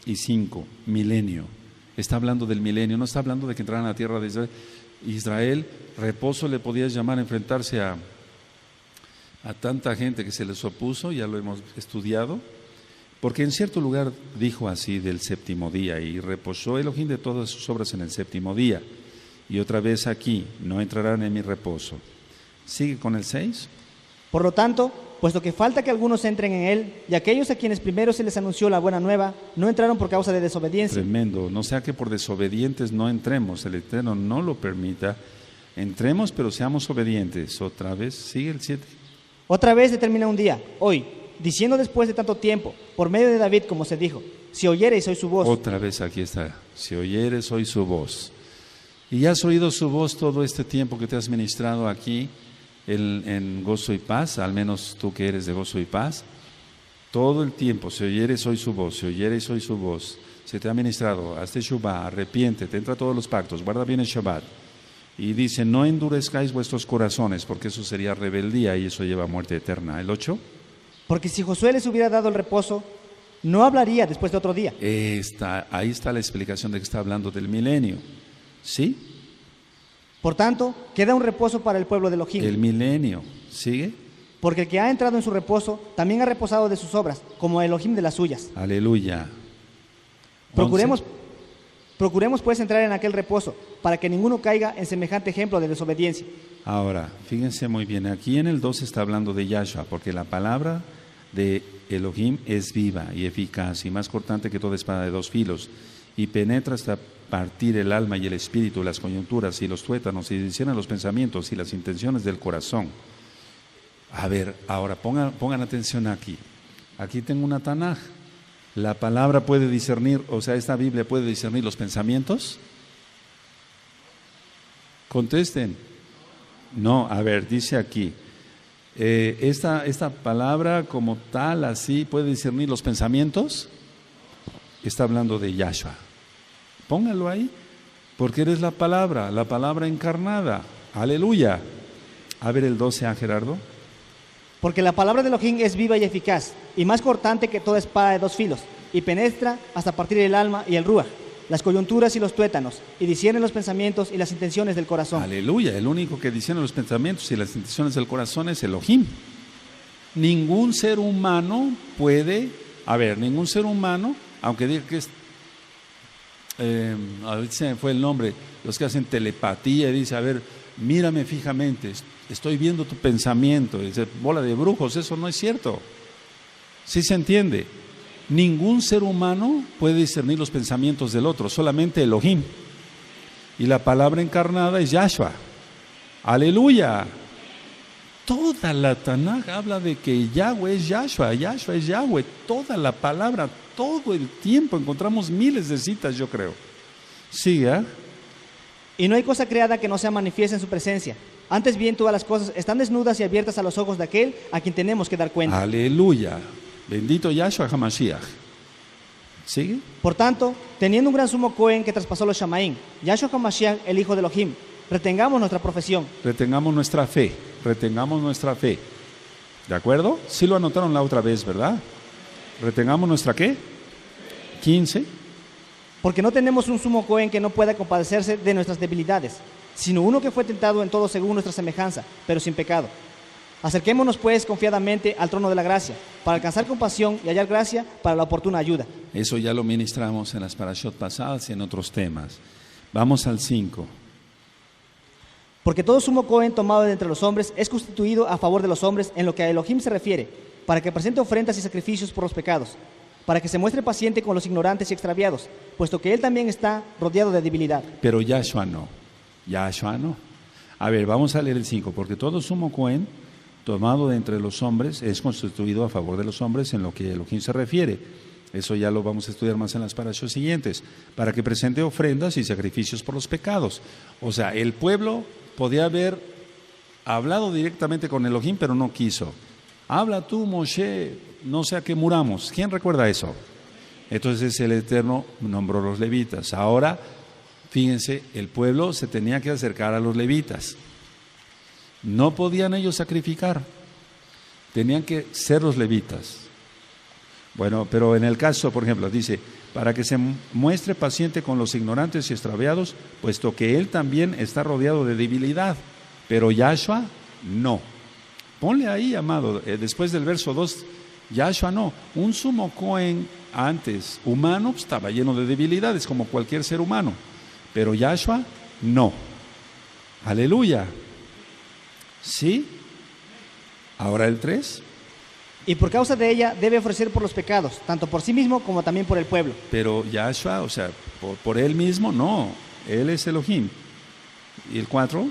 y 5, milenio. Está hablando del milenio, no está hablando de que entraran a la tierra de Israel. Israel, reposo le podías llamar a enfrentarse a tanta gente que se les opuso, ya lo hemos estudiado. Porque en cierto lugar dijo así del séptimo día, y reposó Elohim de todas sus obras en el séptimo día. Y otra vez aquí, no entrarán en mi reposo. Sigue con el 6.
Por lo tanto, puesto que falta que algunos entren en él, y aquellos a quienes primero se les anunció la buena nueva, no entraron por causa de desobediencia.
Tremendo, no sea que por desobedientes no entremos, el Eterno no lo permita. Entremos, pero seamos obedientes. Otra vez, sigue el 7.
Otra vez determina un día, hoy, diciendo después de tanto tiempo, por medio de David, como se dijo, si oyereis hoy su voz.
Otra vez aquí está, si oyeres hoy su voz. Y ya has oído su voz todo este tiempo que te has ministrado aquí en Gozo y Paz, al menos tú que eres de Gozo y Paz. Todo el tiempo, si oyeres hoy su voz, si oyeres hoy su voz, se te ha ministrado, hazte Shuvah, arrepiéntete, entra a todos los pactos, guarda bien el Shabbat. Y dice, no endurezcáis vuestros corazones, porque eso sería rebeldía y eso lleva a muerte eterna. ¿El 8?
Porque si Josué les hubiera dado el reposo, no hablaría después de otro día.
Ahí está la explicación de que está hablando del milenio. ¿Sí?
Por tanto, queda un reposo para el pueblo de Elohim.
El milenio. ¿Sigue?
Porque el que ha entrado en su reposo también ha reposado de sus obras, como Elohim de las suyas.
Aleluya.
Procuremos pues entrar en aquel reposo, para que ninguno caiga en semejante ejemplo de desobediencia.
Ahora, fíjense muy bien, aquí en el 2 está hablando de Yahshua, porque la palabra de Elohim es viva y eficaz y más cortante que toda espada de dos filos, y penetra hasta partir el alma y el espíritu, las coyunturas y los tuétanos, y discierne los pensamientos y las intenciones del corazón. A ver, ahora pongan atención aquí. Aquí tengo una Tanaj. ¿La palabra puede discernir, o sea, esta Biblia puede discernir los pensamientos? Contesten. No, a ver, dice aquí, esta palabra como tal, así, ¿puede discernir los pensamientos? Está hablando de Yahshua. Póngalo ahí, porque eres la palabra encarnada. Aleluya. A ver el 12, ¿a Gerardo?
Porque la palabra de Elohim es viva y eficaz, y más cortante que toda espada de dos filos, y penetra hasta partir el alma y el ruaj, las coyunturas y los tuétanos, y discierne los pensamientos y las intenciones del corazón.
Aleluya, el único que discierne los pensamientos y las intenciones del corazón es Elohim. Ningún ser humano puede, ningún ser humano, aunque diga que es, a ver si fue el nombre, los que hacen telepatía, y dice, a ver, mírame fijamente, estoy viendo tu pensamiento, dice, bola de brujos, eso no es cierto. ¿Sí se entiende? Ningún ser humano puede discernir los pensamientos del otro, solamente Elohim. Y la palabra encarnada es Yahshua. Aleluya. Toda la Tanaj habla de que Yahweh es Yahshua, Yahshua es Yahweh. Toda la palabra, todo el tiempo, encontramos miles de citas, yo creo. Sí, ¿eh?
Y no hay cosa creada que no sea manifiesta en su presencia. Antes bien, todas las cosas están desnudas y abiertas a los ojos de aquel a quien tenemos que dar cuenta.
Aleluya. Bendito Yahshua HaMashiach. ¿Sigue?
Por tanto, teniendo un gran sumo Cohen que traspasó los Shamaim, Yahshua HaMashiach, el hijo de Elohim, retengamos nuestra profesión.
Retengamos nuestra fe. Retengamos nuestra fe. ¿De acuerdo? Sí lo anotaron la otra vez, ¿verdad? Retengamos nuestra ¿qué? 15.
Porque no tenemos un sumo Cohen que no pueda compadecerse de nuestras debilidades, sino uno que fue tentado en todo según nuestra semejanza, pero sin pecado. Acerquémonos pues confiadamente al trono de la gracia, para alcanzar compasión y hallar gracia para la oportuna ayuda.
Eso ya lo ministramos en las parashot pasadas y en otros temas. Vamos al 5.
Porque todo sumo Cohen tomado de entre los hombres es constituido a favor de los hombres en lo que a Elohim se refiere, para que presente ofrendas y sacrificios por los pecados, para que se muestre paciente con los ignorantes y extraviados, puesto que él también está rodeado de debilidad.
Pero Yahshua no. Yahshua no. A ver, vamos a leer el 5. Porque todo sumo Cohen tomado de entre los hombres es constituido a favor de los hombres en lo que Elohim se refiere. Eso ya lo vamos a estudiar más en las parashot siguientes. Para que presente ofrendas y sacrificios por los pecados. O sea, el pueblo podía haber hablado directamente con Elohim, pero no quiso. Habla tú, Moshe, no sea que muramos. ¿Quién recuerda eso? Entonces el Eterno nombró los levitas. Ahora, fíjense, el pueblo se tenía que acercar a los levitas. No podían ellos sacrificar. Tenían que ser los levitas. Bueno, pero en el caso, por ejemplo, dice, para que se muestre paciente con los ignorantes y extraviados, puesto que él también está rodeado de debilidad. Pero Yahshua, no. Ponle ahí, amado, después del verso 2, Yahshua no. Un sumo Cohen antes, humano, estaba lleno de debilidades, como cualquier ser humano. Pero Yahshua, no. Aleluya. ¿Sí? Ahora el 3.
Y por causa de ella debe ofrecer por los pecados, tanto por sí mismo como también por el pueblo.
Pero Yahshua, o sea, por él mismo, no. Él es Elohim. ¿Y el 4?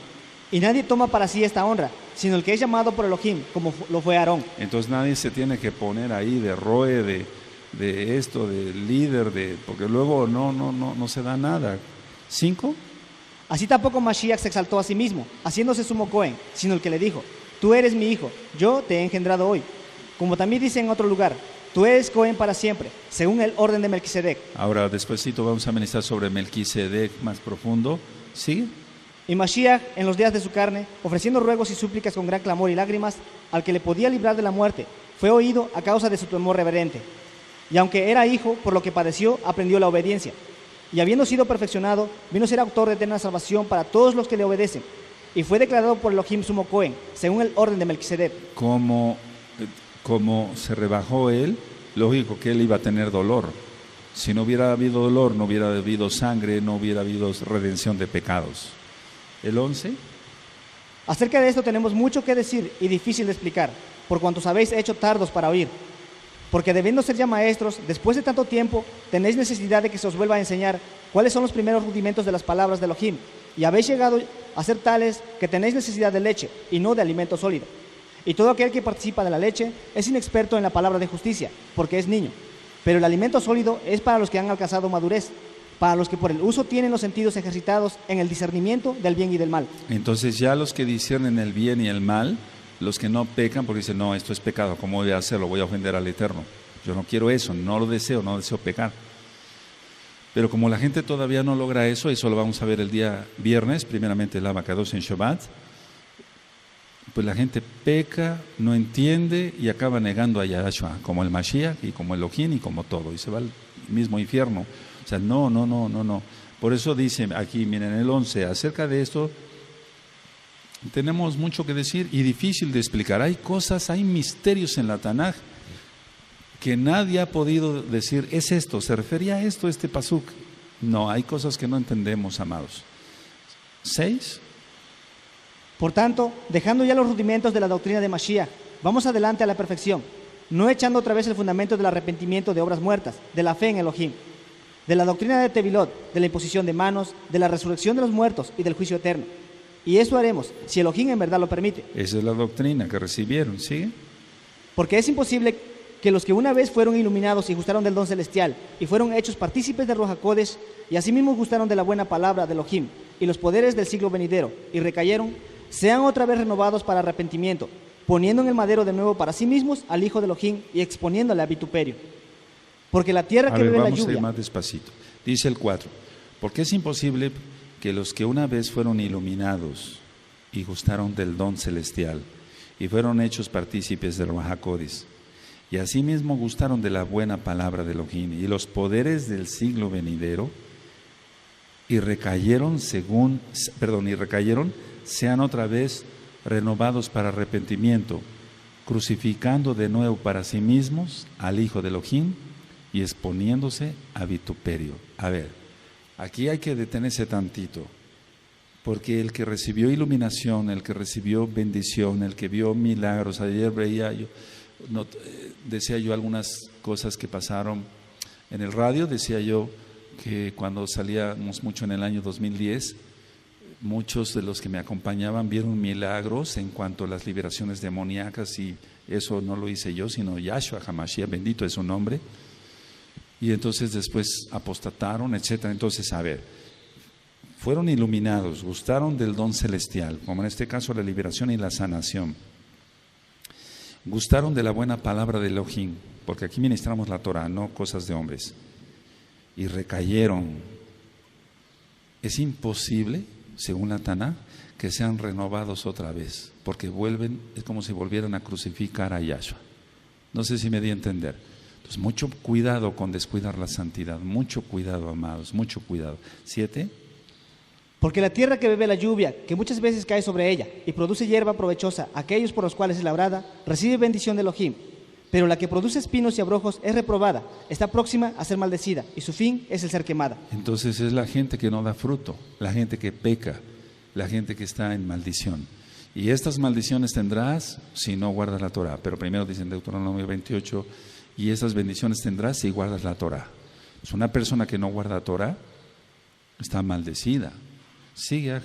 Y nadie toma para sí esta honra, sino el que es llamado por Elohim, como lo fue Aarón.
Entonces nadie se tiene que poner ahí de roe, de esto, de líder, porque luego no se da nada. 5.
Así tampoco Mashiach se exaltó a sí mismo, haciéndose sumo Cohen, sino el que le dijo: tú eres mi hijo, yo te he engendrado hoy. Como también dice en otro lugar: tú eres Cohen para siempre, según el orden de Melquisedec.
Ahora, despuesito vamos a ministrar sobre Melquisedec más profundo. ¿Sí?
Y Mashiach, en los días de su carne, ofreciendo ruegos y súplicas con gran clamor y lágrimas, al que le podía librar de la muerte, fue oído a causa de su temor reverente. Y aunque era hijo, por lo que padeció, aprendió la obediencia. Y habiendo sido perfeccionado, vino a ser autor de eterna salvación para todos los que le obedecen. Y fue declarado por Elohim sumo Cohen, según el orden de Melquisedec.
Como se rebajó él, lógico que él iba a tener dolor. Si no hubiera habido dolor, no hubiera habido sangre, no hubiera habido redención de pecados. El 11.
Acerca de esto tenemos mucho que decir y difícil de explicar, por cuanto os habéis hecho tardos para oír. Porque debiendo ser ya maestros, después de tanto tiempo, tenéis necesidad de que se os vuelva a enseñar cuáles son los primeros rudimentos de las palabras de Elohim, y habéis llegado a ser tales que tenéis necesidad de leche y no de alimento sólido. Y todo aquel que participa de la leche es inexperto en la palabra de justicia, porque es niño. Pero el alimento sólido es para los que han alcanzado madurez, para los que por el uso tienen los sentidos ejercitados en el discernimiento del bien y del mal.
Entonces ya los que disciernen el bien y el mal, los que no pecan porque dicen, no, esto es pecado, ¿cómo voy a hacerlo? Voy a ofender al Eterno. Yo no quiero eso, no deseo pecar. Pero como la gente todavía no logra eso lo vamos a ver el día viernes, primeramente el Abacados en Shabbat, pues la gente peca, no entiende y acaba negando a Yahshua, como el Mashiach y como Elohim y como todo, y se va al mismo infierno. O sea, no. Por eso dice aquí, miren, el 11, acerca de esto tenemos mucho que decir y difícil de explicar. Hay cosas, hay misterios en la Tanaj que nadie ha podido decir, es esto, se refería a esto, este pasuk. No, hay cosas que no entendemos, amados. 6.
Por tanto, dejando ya los rudimentos de la doctrina de Mashiach, vamos adelante a la perfección, no echando otra vez el fundamento del arrepentimiento de obras muertas, de la fe en Elohim, de la doctrina de Tevilot, de la imposición de manos, de la resurrección de los muertos y del juicio eterno. Y eso haremos, si Elohim en verdad lo permite.
Esa es la doctrina que recibieron, ¿sí?
Porque es imposible que los que una vez fueron iluminados y gustaron del don celestial y fueron hechos partícipes de Ruach HaKodesh y asimismo gustaron de la buena palabra de Elohim y los poderes del siglo venidero y recayeron, sean otra vez renovados para arrepentimiento, poniendo en el madero de nuevo para sí mismos al Hijo de Elohim y exponiéndole a vituperio. Porque la tierra que bebe la
vamos a ir
lluvia...
más despacito. Dice el 4, porque es imposible que los que una vez fueron iluminados y gustaron del don celestial y fueron hechos partícipes del Ruach HaKodesh y asimismo gustaron de la buena palabra de Elohim y los poderes del siglo venidero y recayeron sean otra vez renovados para arrepentimiento, crucificando de nuevo para sí mismos al Hijo de Elohim y exponiéndose a vituperio. A ver, aquí hay que detenerse tantito, porque el que recibió iluminación, el que recibió bendición, el que vio milagros, ayer veía yo, decía yo algunas cosas que pasaron en el radio, decía yo que cuando salíamos mucho en el año 2010, muchos de los que me acompañaban vieron milagros en cuanto a las liberaciones demoníacas, y eso no lo hice yo, sino Yahshua HaMashiach, bendito es su nombre, y entonces después apostataron, etcétera. Entonces, a ver, fueron iluminados, gustaron del don celestial, como en este caso la liberación y la sanación, gustaron de la buena palabra de Elohim, porque aquí ministramos la Torah, no cosas de hombres, y recayeron. Es imposible, según la Taná, que sean renovados otra vez, porque vuelven, es como si volvieran a crucificar a Yahshua. No sé si me di a entender. Entonces, mucho cuidado con descuidar la santidad, mucho cuidado, amados, mucho cuidado. 7.
Porque la tierra que bebe la lluvia, que muchas veces cae sobre ella y produce hierba provechosa, aquellos por los cuales es labrada, recibe bendición de Elohim. Pero la que produce espinos y abrojos es reprobada, está próxima a ser maldecida, y su fin es el ser quemada.
Entonces es la gente que no da fruto, la gente que peca, la gente que está en maldición. Y estas maldiciones tendrás si no guardas la Torah. Pero primero dicen Deuteronomio 28, y estas bendiciones tendrás si guardas la Torah. Es una persona que no guarda Torah, está maldecida. Sigue.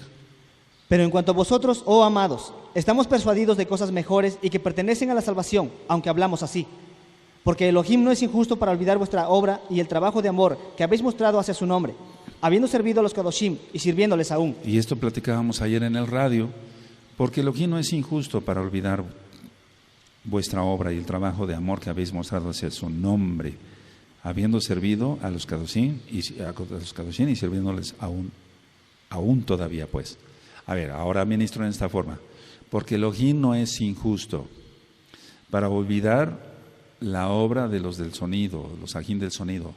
Pero en cuanto a vosotros, oh amados, estamos persuadidos de cosas mejores y que pertenecen a la salvación, aunque hablamos así. Porque Elohim no es injusto para olvidar vuestra obra y el trabajo de amor que habéis mostrado hacia su nombre, habiendo servido a los Kadoshim y sirviéndoles aún.
Y esto platicábamos ayer en el radio, porque Elohim no es injusto para olvidar vuestra obra y el trabajo de amor que habéis mostrado hacia su nombre, habiendo servido a los Kadoshim y sirviéndoles aún todavía, pues. A ver, ahora ministro en esta forma. Porque Elohim no es injusto para olvidar la obra de los del sonido, los agín del sonido,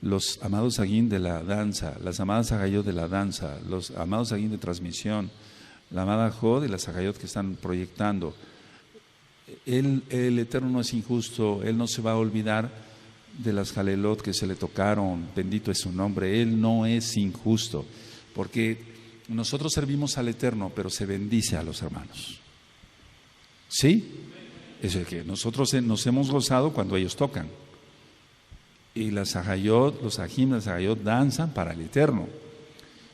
los amados agín de la danza, las amadas agayot de la danza, los amados agín de transmisión, la amada Jod y las agayot que están proyectando. El Eterno no es injusto, Él no se va a olvidar de las jalelot que se le tocaron, bendito es su nombre. Él no es injusto, porque nosotros servimos al Eterno, pero se bendice a los hermanos. ¿Sí? Es el que nosotros nos hemos gozado cuando ellos tocan. Y las ajayot, los ajim, las ajayot danzan para el Eterno.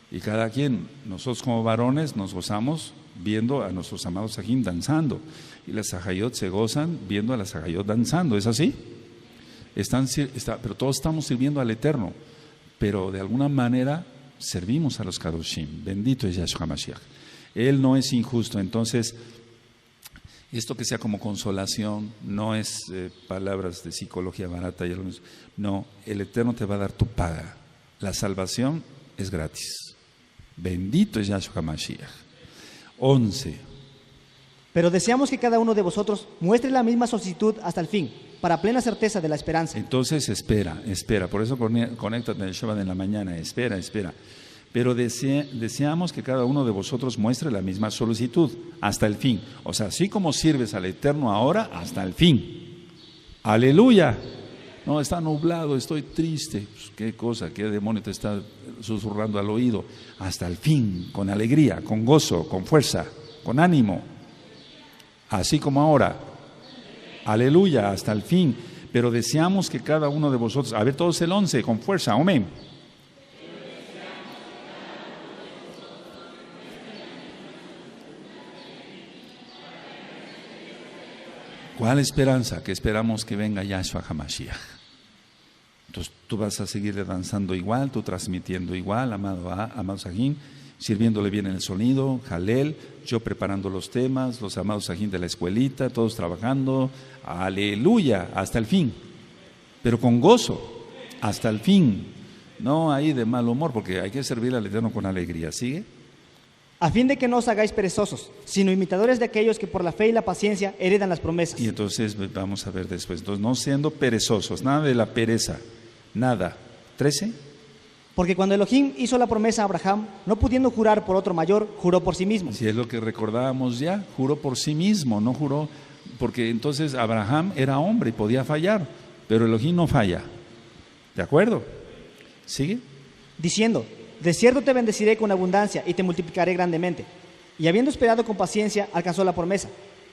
Y cada quien, nosotros como varones, nos gozamos viendo a nuestros amados ajim danzando. Y las ajayot se gozan viendo a las ajayot danzando. ¿Es así? Pero todos estamos sirviendo al Eterno. Pero de alguna manera servimos a los Kadoshim. Bendito es Yahshua Mashiach. Él no es injusto. Entonces, esto que sea como consolación, no es palabras de psicología barata. No, el Eterno te va a dar tu paga. La salvación es gratis. Bendito es Yahshua Mashiach. 11.
Pero deseamos que cada uno de vosotros muestre la misma solicitud hasta el fin, para plena certeza de la esperanza.
Entonces espera. Por eso conéctate en el Shabbat en la mañana. Espera. Pero deseamos que cada uno de vosotros muestre la misma solicitud hasta el fin. O sea, así como sirves al Eterno ahora, hasta el fin. ¡Aleluya! No, está nublado, estoy triste. Pues, ¿qué cosa? ¿Qué demonio te está susurrando al oído? Hasta el fin, con alegría, con gozo, con fuerza, con ánimo. Así como ahora. Aleluya, hasta el fin. Pero deseamos que cada uno de vosotros, a ver todos el 11, con fuerza, amén. ¿Cuál esperanza? Que esperamos que venga Yahshua HaMashiach. Entonces tú vas a seguir danzando igual, tú transmitiendo igual, amado Sajín, sirviéndole bien en el sonido, Jalel, yo preparando los temas, los amados Sajín de la escuelita, todos trabajando, aleluya, hasta el fin, pero con gozo, hasta el fin, no ahí de mal humor, porque hay que servir al Eterno con alegría, ¿sigue?
A fin de que no os hagáis perezosos, sino imitadores de aquellos que por la fe y la paciencia heredan las promesas.
Y entonces vamos a ver después, entonces no siendo perezosos, nada de la pereza, nada. 13.
Porque cuando Elohim hizo la promesa a Abraham, no pudiendo jurar por otro mayor, juró por sí mismo.
Si es lo que recordábamos ya, juró por sí mismo, no juró, porque entonces Abraham era hombre y podía fallar, pero Elohim no falla. ¿De acuerdo? ¿Sigue?
Diciendo: de cierto te bendeciré con abundancia y te multiplicaré grandemente. Y habiendo esperado con paciencia, alcanzó la promesa.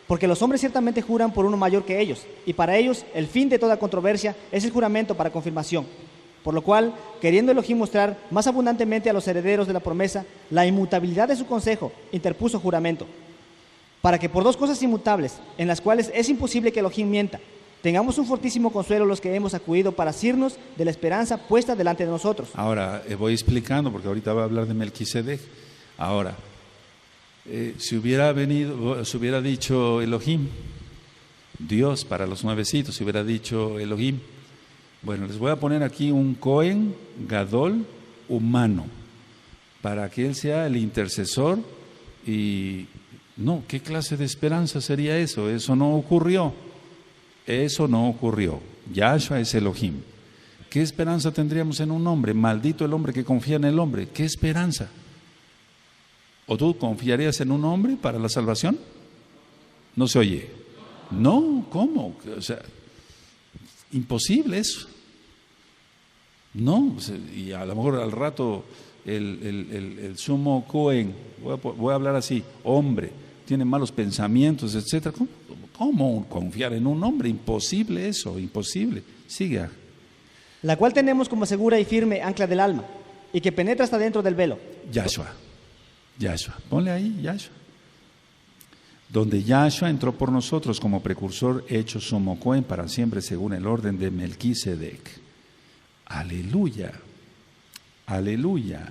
Porque los hombres ciertamente juran por uno mayor que ellos, y para ellos el fin de toda controversia es el juramento para confirmación. Por lo cual, queriendo Elohim mostrar más abundantemente a los herederos de la promesa la inmutabilidad de su consejo, interpuso juramento. Para que por dos cosas inmutables, en las cuales es imposible que Elohim mienta, tengamos un fortísimo consuelo los que hemos acudido para asirnos de la esperanza puesta delante de nosotros.
Ahora voy explicando, porque ahorita va a hablar de Melquisedec. Ahora, si hubiera dicho Elohim, Dios para los nuevecitos, si hubiera dicho Elohim, bueno, les voy a poner aquí un Cohen Gadol humano, para que él sea el intercesor. Y no, ¿qué clase de esperanza sería eso? Eso no ocurrió. Yahshua es Elohim. ¿Qué esperanza tendríamos en un hombre? Maldito el hombre que confía en el hombre. ¿Qué esperanza? ¿O tú confiarías en un hombre para la salvación? No se oye. No, ¿cómo? O sea, imposible eso. No, y a lo mejor al rato el sumo Cohen, voy a hablar así, hombre, tiene malos pensamientos, etcétera. ¿Cómo confiar en un hombre? Imposible eso, imposible. Sigue.
La cual tenemos como segura y firme ancla del alma, y que penetra hasta dentro del velo.
Yahshua, ponle ahí Yahshua. Donde Yahshua entró por nosotros como precursor, hecho sumo Cohen para siempre según el orden de Melquisedec. Aleluya, aleluya.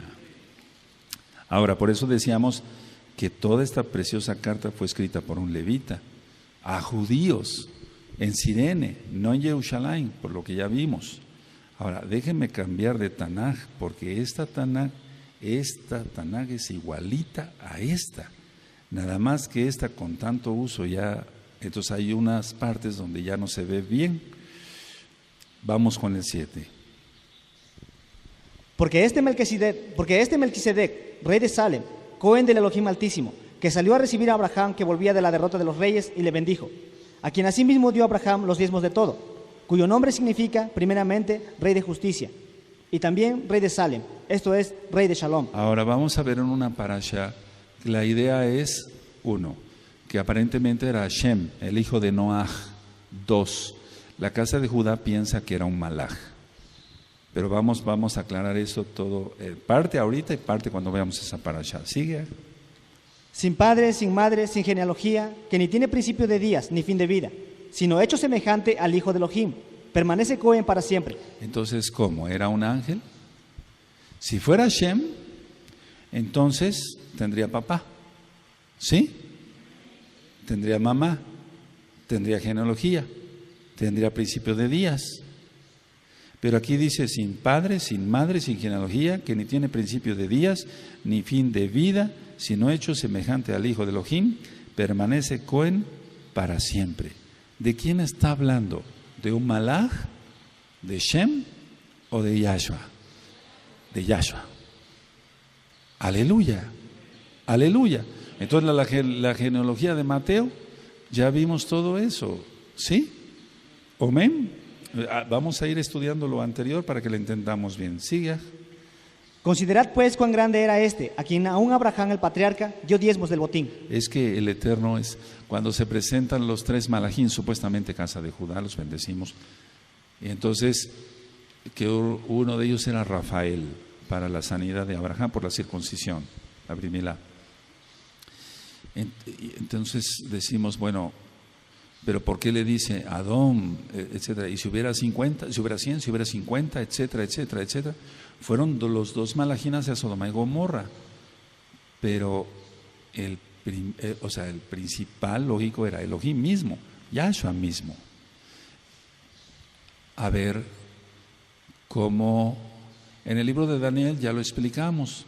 Ahora, por eso decíamos que toda esta preciosa carta fue escrita por un levita, a judíos, en Cirene, no en Jerusalén, por lo que ya vimos. Ahora, déjenme cambiar de Tanaj, porque esta Tanaj es igualita a esta, nada más que esta con tanto uso ya, entonces hay unas partes donde ya no se ve bien. Vamos con el 7.
Porque este Melquisedec, rey de Salem, Cohen del Elohim Altísimo, que salió a recibir a Abraham que volvía de la derrota de los reyes y le bendijo, a quien asimismo dio a Abraham los diezmos de todo, cuyo nombre significa primeramente rey de justicia y también rey de Salem, esto es rey de Shalom.
Ahora vamos a ver en una parasha, la idea es, 1, que aparentemente era Hashem, el hijo de Noaj. 2, la casa de Judá piensa que era un malaj. Pero vamos a aclarar eso todo, parte ahorita y parte cuando veamos esa parasha. Sigue.
Sin padre, sin madre, sin genealogía, que ni tiene principio de días ni fin de vida, sino hecho semejante al hijo de Elohim, permanece Cohen para siempre.
Entonces, ¿cómo? ¿Era un ángel? Si fuera Hashem, entonces tendría papá, ¿sí? Tendría mamá, tendría genealogía, tendría principio de días. Pero aquí dice sin padre, sin madre, sin genealogía, que ni tiene principio de días, ni fin de vida, sino hecho semejante al hijo de Elohim, permanece Cohen para siempre. ¿De quién está hablando? ¿De un malaj? ¿De Shem? ¿O de Yahshua? De Yahshua. Aleluya, aleluya. Entonces la genealogía de Mateo, ya vimos todo eso, ¿sí? Amén. Vamos a ir estudiando lo anterior para que lo entendamos bien. Siga.
Considerad pues cuán grande era este, a quien aún Abraham el patriarca dio diezmos del botín.
Es que el Eterno es, cuando se presentan los 3 malajín, supuestamente casa de Judá, los bendecimos. Y entonces, que uno de ellos era Rafael, para la sanidad de Abraham por la circuncisión, la primera. Entonces decimos, bueno, pero ¿por qué le dice Adón, etcétera? Y si hubiera 50, si hubiera 100, si hubiera 50, etcétera, etcétera, etcétera. Fueron los 2 malajín hacia Sodoma y Gomorra. Pero el principal lógico era Elohim mismo, Yahshua mismo. A ver cómo en el libro de Daniel ya lo explicamos,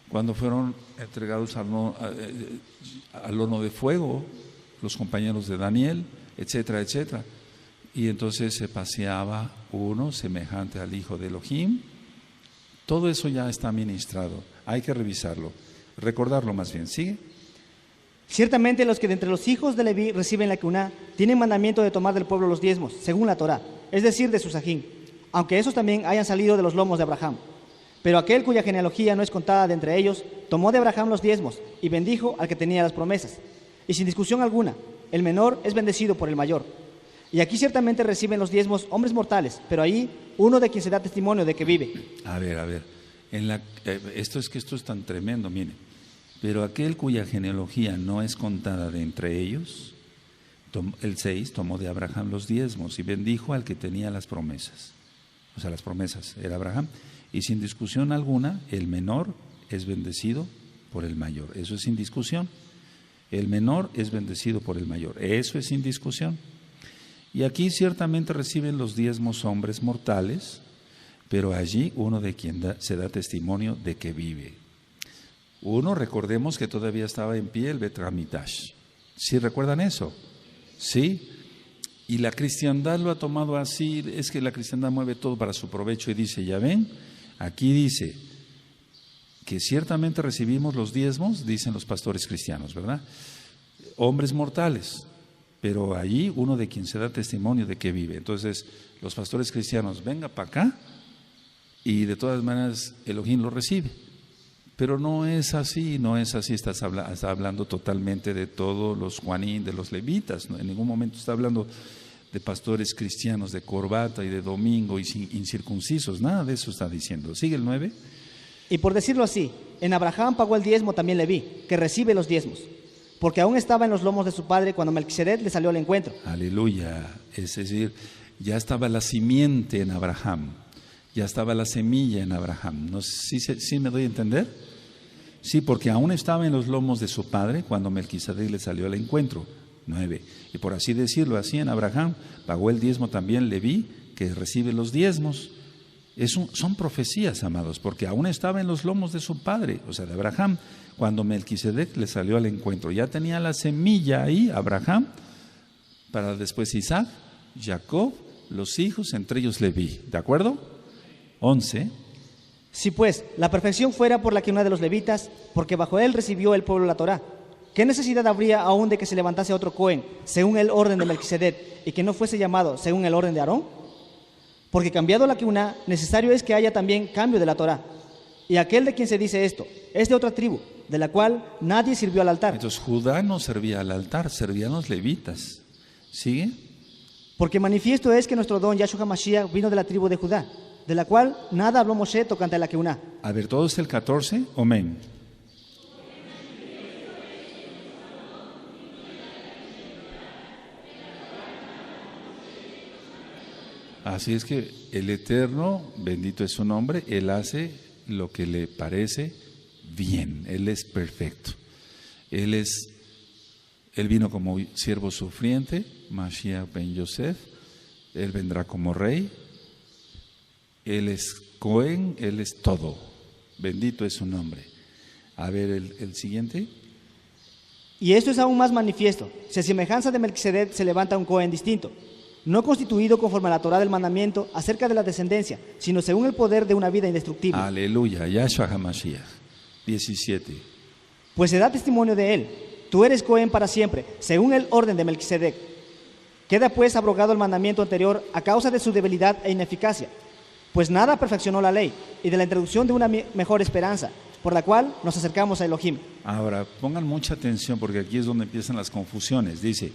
cuando fueron entregados al horno de fuego los compañeros de Daniel, etcétera, etcétera. Y entonces se paseaba uno semejante al hijo de Elohim. Todo eso ya está ministrado, hay que revisarlo, recordarlo más bien. ¿Sigue?
Ciertamente los que de entre los hijos de Leví reciben la Keuná tienen mandamiento de tomar del pueblo los diezmos, según la Torá, es decir, de sus ajín, aunque esos también hayan salido de los lomos de Abraham. Pero aquel cuya genealogía no es contada de entre ellos, tomó de Abraham los diezmos y bendijo al que tenía las promesas. Y sin discusión alguna, el menor es bendecido por el mayor. Y aquí ciertamente reciben los diezmos hombres mortales, pero ahí uno de quien se da testimonio de que vive.
A ver, esto es tan tremendo, miren. Pero aquel cuya genealogía no es contada de entre ellos, el 6, tomó de Abraham los diezmos y bendijo al que tenía las promesas. O sea, las promesas era Abraham. Y sin discusión alguna, el menor es bendecido por el mayor. Eso es sin discusión. El menor es bendecido por el mayor. Eso es sin discusión. Y aquí ciertamente reciben los diezmos hombres mortales, pero allí uno de quien se da testimonio de que vive. Uno, recordemos que todavía estaba en pie el Bet Hamikdash. ¿Sí recuerdan eso? ¿Sí? Y la cristiandad lo ha tomado así, es que la cristiandad mueve todo para su provecho y dice, ya ven, aquí dice que ciertamente recibimos los diezmos, dicen los pastores cristianos, ¿verdad? Hombres mortales, pero allí uno de quien se da testimonio de que vive. Entonces, los pastores cristianos, venga para acá, y de todas maneras Elohim lo recibe. Pero no es así, no es así. Está hablando totalmente de todos los Juanín, de los levitas. ¿No? En ningún momento está hablando de pastores cristianos de corbata y de domingo y incircuncisos. Nada de eso está diciendo. Sigue el 9.
Y por decirlo así, en Abraham pagó el diezmo también Leví, que recibe los diezmos, porque aún estaba en los lomos de su padre cuando Melquisedec le salió al encuentro.
Aleluya. Es decir, ya estaba la simiente en Abraham, ya estaba la semilla en Abraham. ¿No? ¿Sí me doy a entender? Sí, porque aún estaba en los lomos de su padre cuando Melquisedec le salió al encuentro. 9. Y por así decirlo, así en Abraham pagó el diezmo también Leví, que recibe los diezmos. Son profecías, amados, porque aún estaba en los lomos de su padre, o sea, de Abraham, cuando Melquisedec le salió al encuentro. Ya tenía la semilla ahí, Abraham, para después Isaac, Jacob, los hijos, entre ellos Leví. ¿De acuerdo? 11.
Si pues la perfección fuera por la que una de los levitas, porque bajo él recibió el pueblo la Torá, ¿qué necesidad habría aún de que se levantase otro Cohen según el orden de Melquisedec y que no fuese llamado según el orden de Aarón? Porque cambiado la Keuná, necesario es que haya también cambio de la Torá. Y aquel de quien se dice esto es de otra tribu, de la cual nadie sirvió al altar.
Entonces Judá no servía al altar, servían los levitas. ¿Sigue?
Porque manifiesto es que nuestro don Yahshua HaMashiach vino de la tribu de Judá, de la cual nada habló Moshe tocante a la Keuná.
A ver, todos el 14, amén. Así es que el Eterno, bendito es su nombre, Él hace lo que le parece bien, Él es perfecto. Él vino como siervo sufriente, Mashiach ben Yosef, Él vendrá como rey, Él es Cohen, Él es todo, bendito es su nombre. A ver el siguiente.
Y esto es aún más manifiesto, si a semejanza de Melquisedec se levanta un Cohen distinto, no constituido conforme a la Torá del mandamiento acerca de la descendencia, sino según el poder de una vida indestructible.
Aleluya, Yahshua HaMashiach. 17.
Pues se da testimonio de él, tú eres Cohen para siempre, según el orden de Melquisedec. Queda pues abrogado el mandamiento anterior a causa de su debilidad e ineficacia, pues nada perfeccionó la ley, y de la introducción de una mejor esperanza, por la cual nos acercamos a Elohim.
Ahora, pongan mucha atención porque aquí es donde empiezan las confusiones. Dice,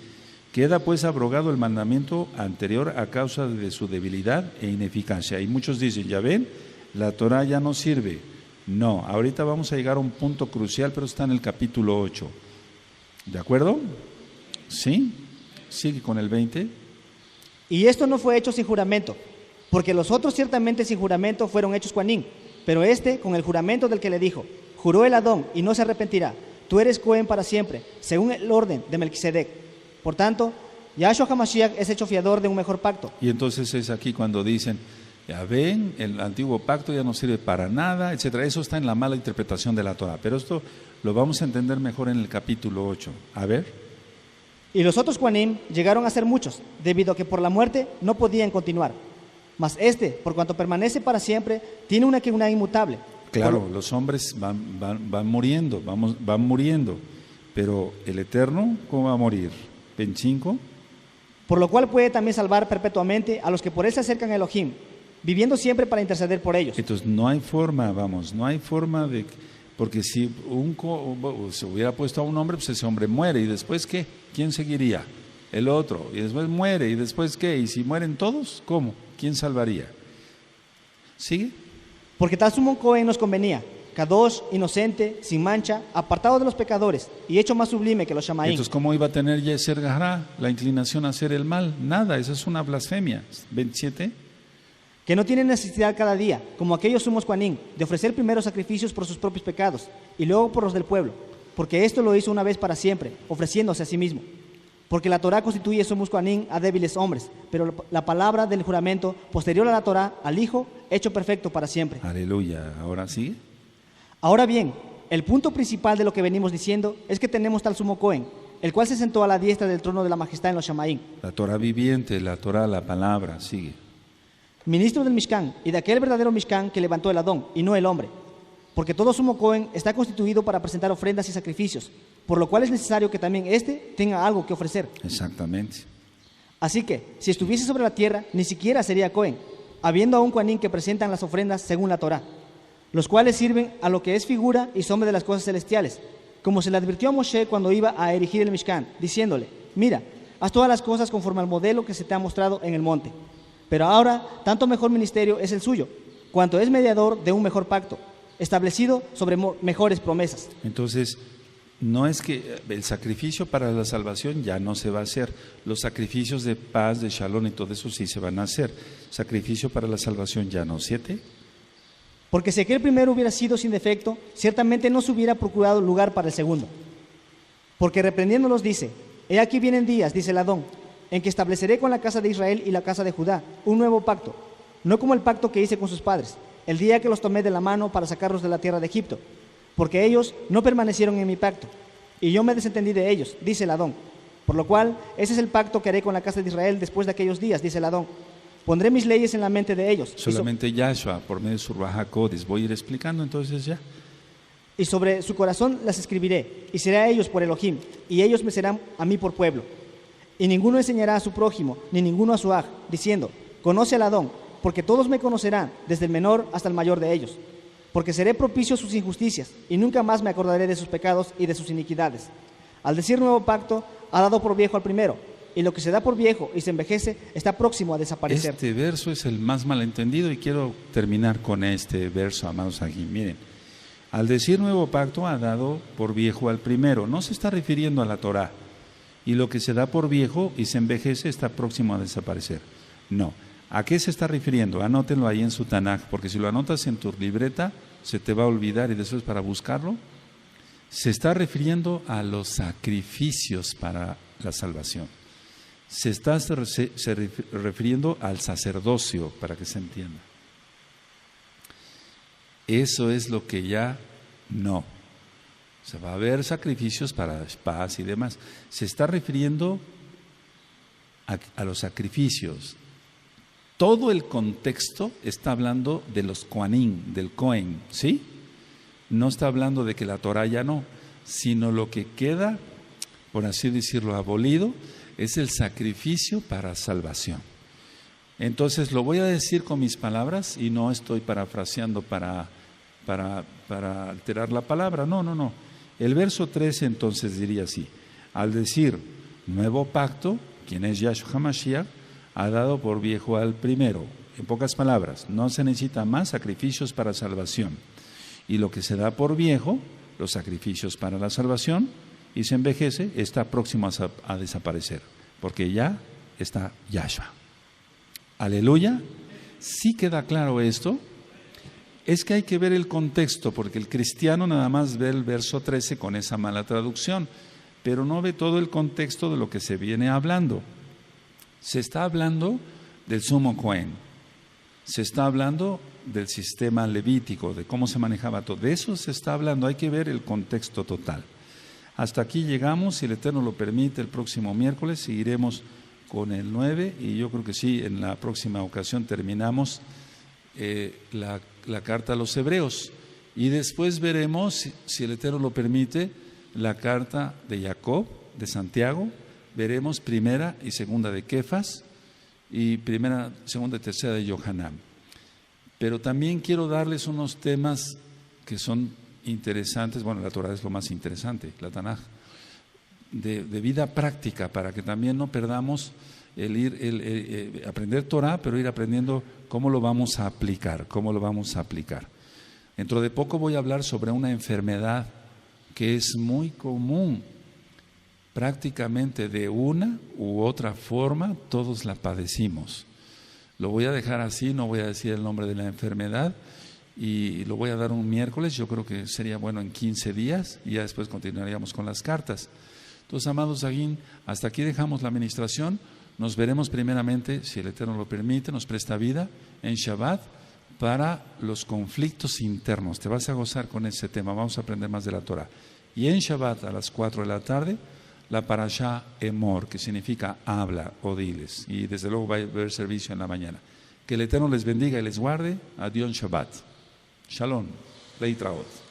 queda pues abrogado el mandamiento anterior a causa de su debilidad e ineficacia. Y muchos dicen, ya ven, la Torah ya no sirve. No, ahorita vamos a llegar a un punto crucial, pero está en el capítulo 8. ¿De acuerdo? ¿Sí? Sigue con el 20.
Y esto no fue hecho sin juramento, porque los otros ciertamente sin juramento fueron hechos Coanín, pero este con el juramento del que le dijo, juró el Adón y no se arrepentirá, tú eres Cohen para siempre, según el orden de Melquisedec. Por tanto, Yahshua HaMashiach es hecho fiador de un mejor pacto.
Y entonces es aquí cuando dicen, ya ven, el antiguo pacto ya no sirve para nada, etcétera. Eso está en la mala interpretación de la Torah, pero esto lo vamos a entender mejor en el capítulo 8. A ver.
Y los otros Coanim llegaron a ser muchos, debido a que por la muerte no podían continuar. Mas este, por cuanto permanece para siempre, tiene una Keuná inmutable.
Claro, los hombres van muriendo, van muriendo, pero el Eterno, ¿cómo va a morir? 25.
Por lo cual puede también salvar perpetuamente a los que por él se acercan a Elohim, viviendo siempre para interceder por ellos.
Entonces no hay forma, no hay forma de... Porque si se hubiera puesto a un hombre, pues ese hombre muere, ¿y después qué? ¿Quién seguiría? El otro, y después muere, ¿y después qué? ¿Y si mueren todos? ¿Cómo? ¿Quién salvaría? ¿Sigue?
Porque tal sumo Cohen nos convenía, Kadosh, inocente, sin mancha, apartado de los pecadores y hecho más sublime que los Shamaín.
Entonces, ¿cómo iba a tener Yeser Gará la inclinación a hacer el mal? Nada, esa es una blasfemia. 27.
Que no tiene necesidad cada día, como aquellos sumos Coanín, de ofrecer primero sacrificios por sus propios pecados y luego por los del pueblo, porque esto lo hizo una vez para siempre, ofreciéndose a sí mismo. Porque la Torá constituye sumus Coanín a débiles hombres, pero la palabra del juramento posterior a la Torá, al Hijo, hecho perfecto para siempre.
Aleluya. ¿Ahora sí?
Ahora bien, el punto principal de lo que venimos diciendo es que tenemos tal sumo Cohen, el cual se sentó a la diestra del trono de la majestad en los Shamaín.
La Torá viviente, la Torá, la palabra, sigue.
Ministro del Mishkan y de aquel verdadero Mishkan que levantó el Adón y no el hombre. Porque todo sumo Cohen está constituido para presentar ofrendas y sacrificios, por lo cual es necesario que también éste tenga algo que ofrecer.
Exactamente.
Así que, si estuviese sobre la tierra, ni siquiera sería Cohen, habiendo aún Coanín que presentan las ofrendas según la Torá. los cuales sirven a lo que es figura y sombra de las cosas celestiales, como se le advirtió a Moshe cuando iba a erigir el Mishkan, diciéndole: mira, haz todas las cosas conforme al modelo que se te ha mostrado en el monte. Pero ahora, tanto mejor ministerio es el suyo, cuanto es mediador de un mejor pacto, establecido sobre mejores promesas.
Entonces, no es que el sacrificio para la salvación ya no se va a hacer. Los sacrificios de paz, de shalom y todo eso sí se van a hacer. Sacrificio para la salvación ya no. 7.
Porque si aquel primero hubiera sido sin defecto, ciertamente no se hubiera procurado lugar para el segundo. Porque reprendiéndolos dice: he aquí vienen días, dice el Adón, en que estableceré con la casa de Israel y la casa de Judá un nuevo pacto, no como el pacto que hice con sus padres, el día que los tomé de la mano para sacarlos de la tierra de Egipto, porque ellos no permanecieron en mi pacto, y yo me desentendí de ellos, dice el Adón. Por lo cual, ese es el pacto que haré con la casa de Israel después de aquellos días, dice el Adón. Pondré mis leyes en la mente de ellos.
Solamente Yahshua, por medio de su Ruach HaKodesh. Voy a ir explicando entonces ya.
Y sobre su corazón las escribiré, y seré a ellos por Elohim, y ellos me serán a mí por pueblo. Y ninguno enseñará a su prójimo, ni ninguno a su aj, diciendo: conoce al Adón, porque todos me conocerán, desde el menor hasta el mayor de ellos. Porque seré propicio a sus injusticias, y nunca más me acordaré de sus pecados y de sus iniquidades. Al decir nuevo pacto, ha dado por viejo al primero, y lo que se da por viejo y se envejece está próximo a desaparecer.
Este verso es el más malentendido y quiero terminar con este verso, amados aquí. Miren, al decir nuevo pacto ha dado por viejo al primero, no se está refiriendo a la Torá. Y lo que se da por viejo y se envejece está próximo a desaparecer. No. ¿A qué se está refiriendo? Anótenlo ahí en su Tanaj, porque si lo anotas en tu libreta se te va a olvidar y después para buscarlo. Se está refiriendo a los sacrificios para la salvación. Se está refiriendo al sacerdocio, para que se entienda. Eso es lo que ya no. Se va a haber sacrificios para paz y demás. Se está refiriendo a los sacrificios. Todo el contexto está hablando de los Kohanim, del Cohen, ¿sí? No está hablando de que la Torah ya no, sino lo que queda, por así decirlo, abolido, es el sacrificio para salvación. Entonces lo voy a decir con mis palabras y no estoy parafraseando para alterar la palabra, no. El verso 13 entonces diría así: al decir nuevo pacto, quien es Yahshua HaMashiach, ha dado por viejo al primero. En pocas palabras, no se necesita más sacrificios para salvación. Y lo que se da por viejo, los sacrificios para la salvación, y se envejece, está próximo a desaparecer, porque ya está Yahshua. Aleluya. ¿Sí queda claro esto? Es que hay que ver el contexto, porque el cristiano nada más ve el verso 13 con esa mala traducción, pero no ve todo el contexto de lo que se viene hablando. Se está hablando del sumo Cohen, se está hablando del sistema levítico, de cómo se manejaba todo. De eso se está hablando, hay que ver el contexto total. Hasta aquí llegamos, si el Eterno lo permite, el próximo miércoles seguiremos con el 9 y yo creo que sí, en la próxima ocasión terminamos la carta a los Hebreos y después veremos, si el Eterno lo permite, la carta de Jacob, de Santiago, veremos primera y segunda de Kefas y primera, segunda y tercera de Yohanan. Pero también quiero darles unos temas que son interesantes, bueno, la Torah es lo más interesante, la Tanaj, de vida práctica, para que también no perdamos el aprender Torah, pero ir aprendiendo cómo lo vamos a aplicar, Dentro de poco voy a hablar sobre una enfermedad que es muy común, prácticamente de una u otra forma todos la padecimos. Lo voy a dejar así, no voy a decir el nombre de la enfermedad y lo voy a dar un miércoles, yo creo que sería bueno en 15 días y ya después continuaríamos con las cartas. Entonces, amados Aguín, hasta aquí dejamos la administración, nos veremos primeramente, si el Eterno lo permite, nos presta vida, en Shabbat, para los conflictos internos. Te vas a gozar con ese tema, vamos a aprender más de la Torah. Y en Shabbat a las 4 de la tarde, la parashá Emor, que significa habla o diles. Y desde luego va a haber servicio en la mañana. Que el Eterno les bendiga y les guarde. Adiós Shabbat. Shalom. Leitraot.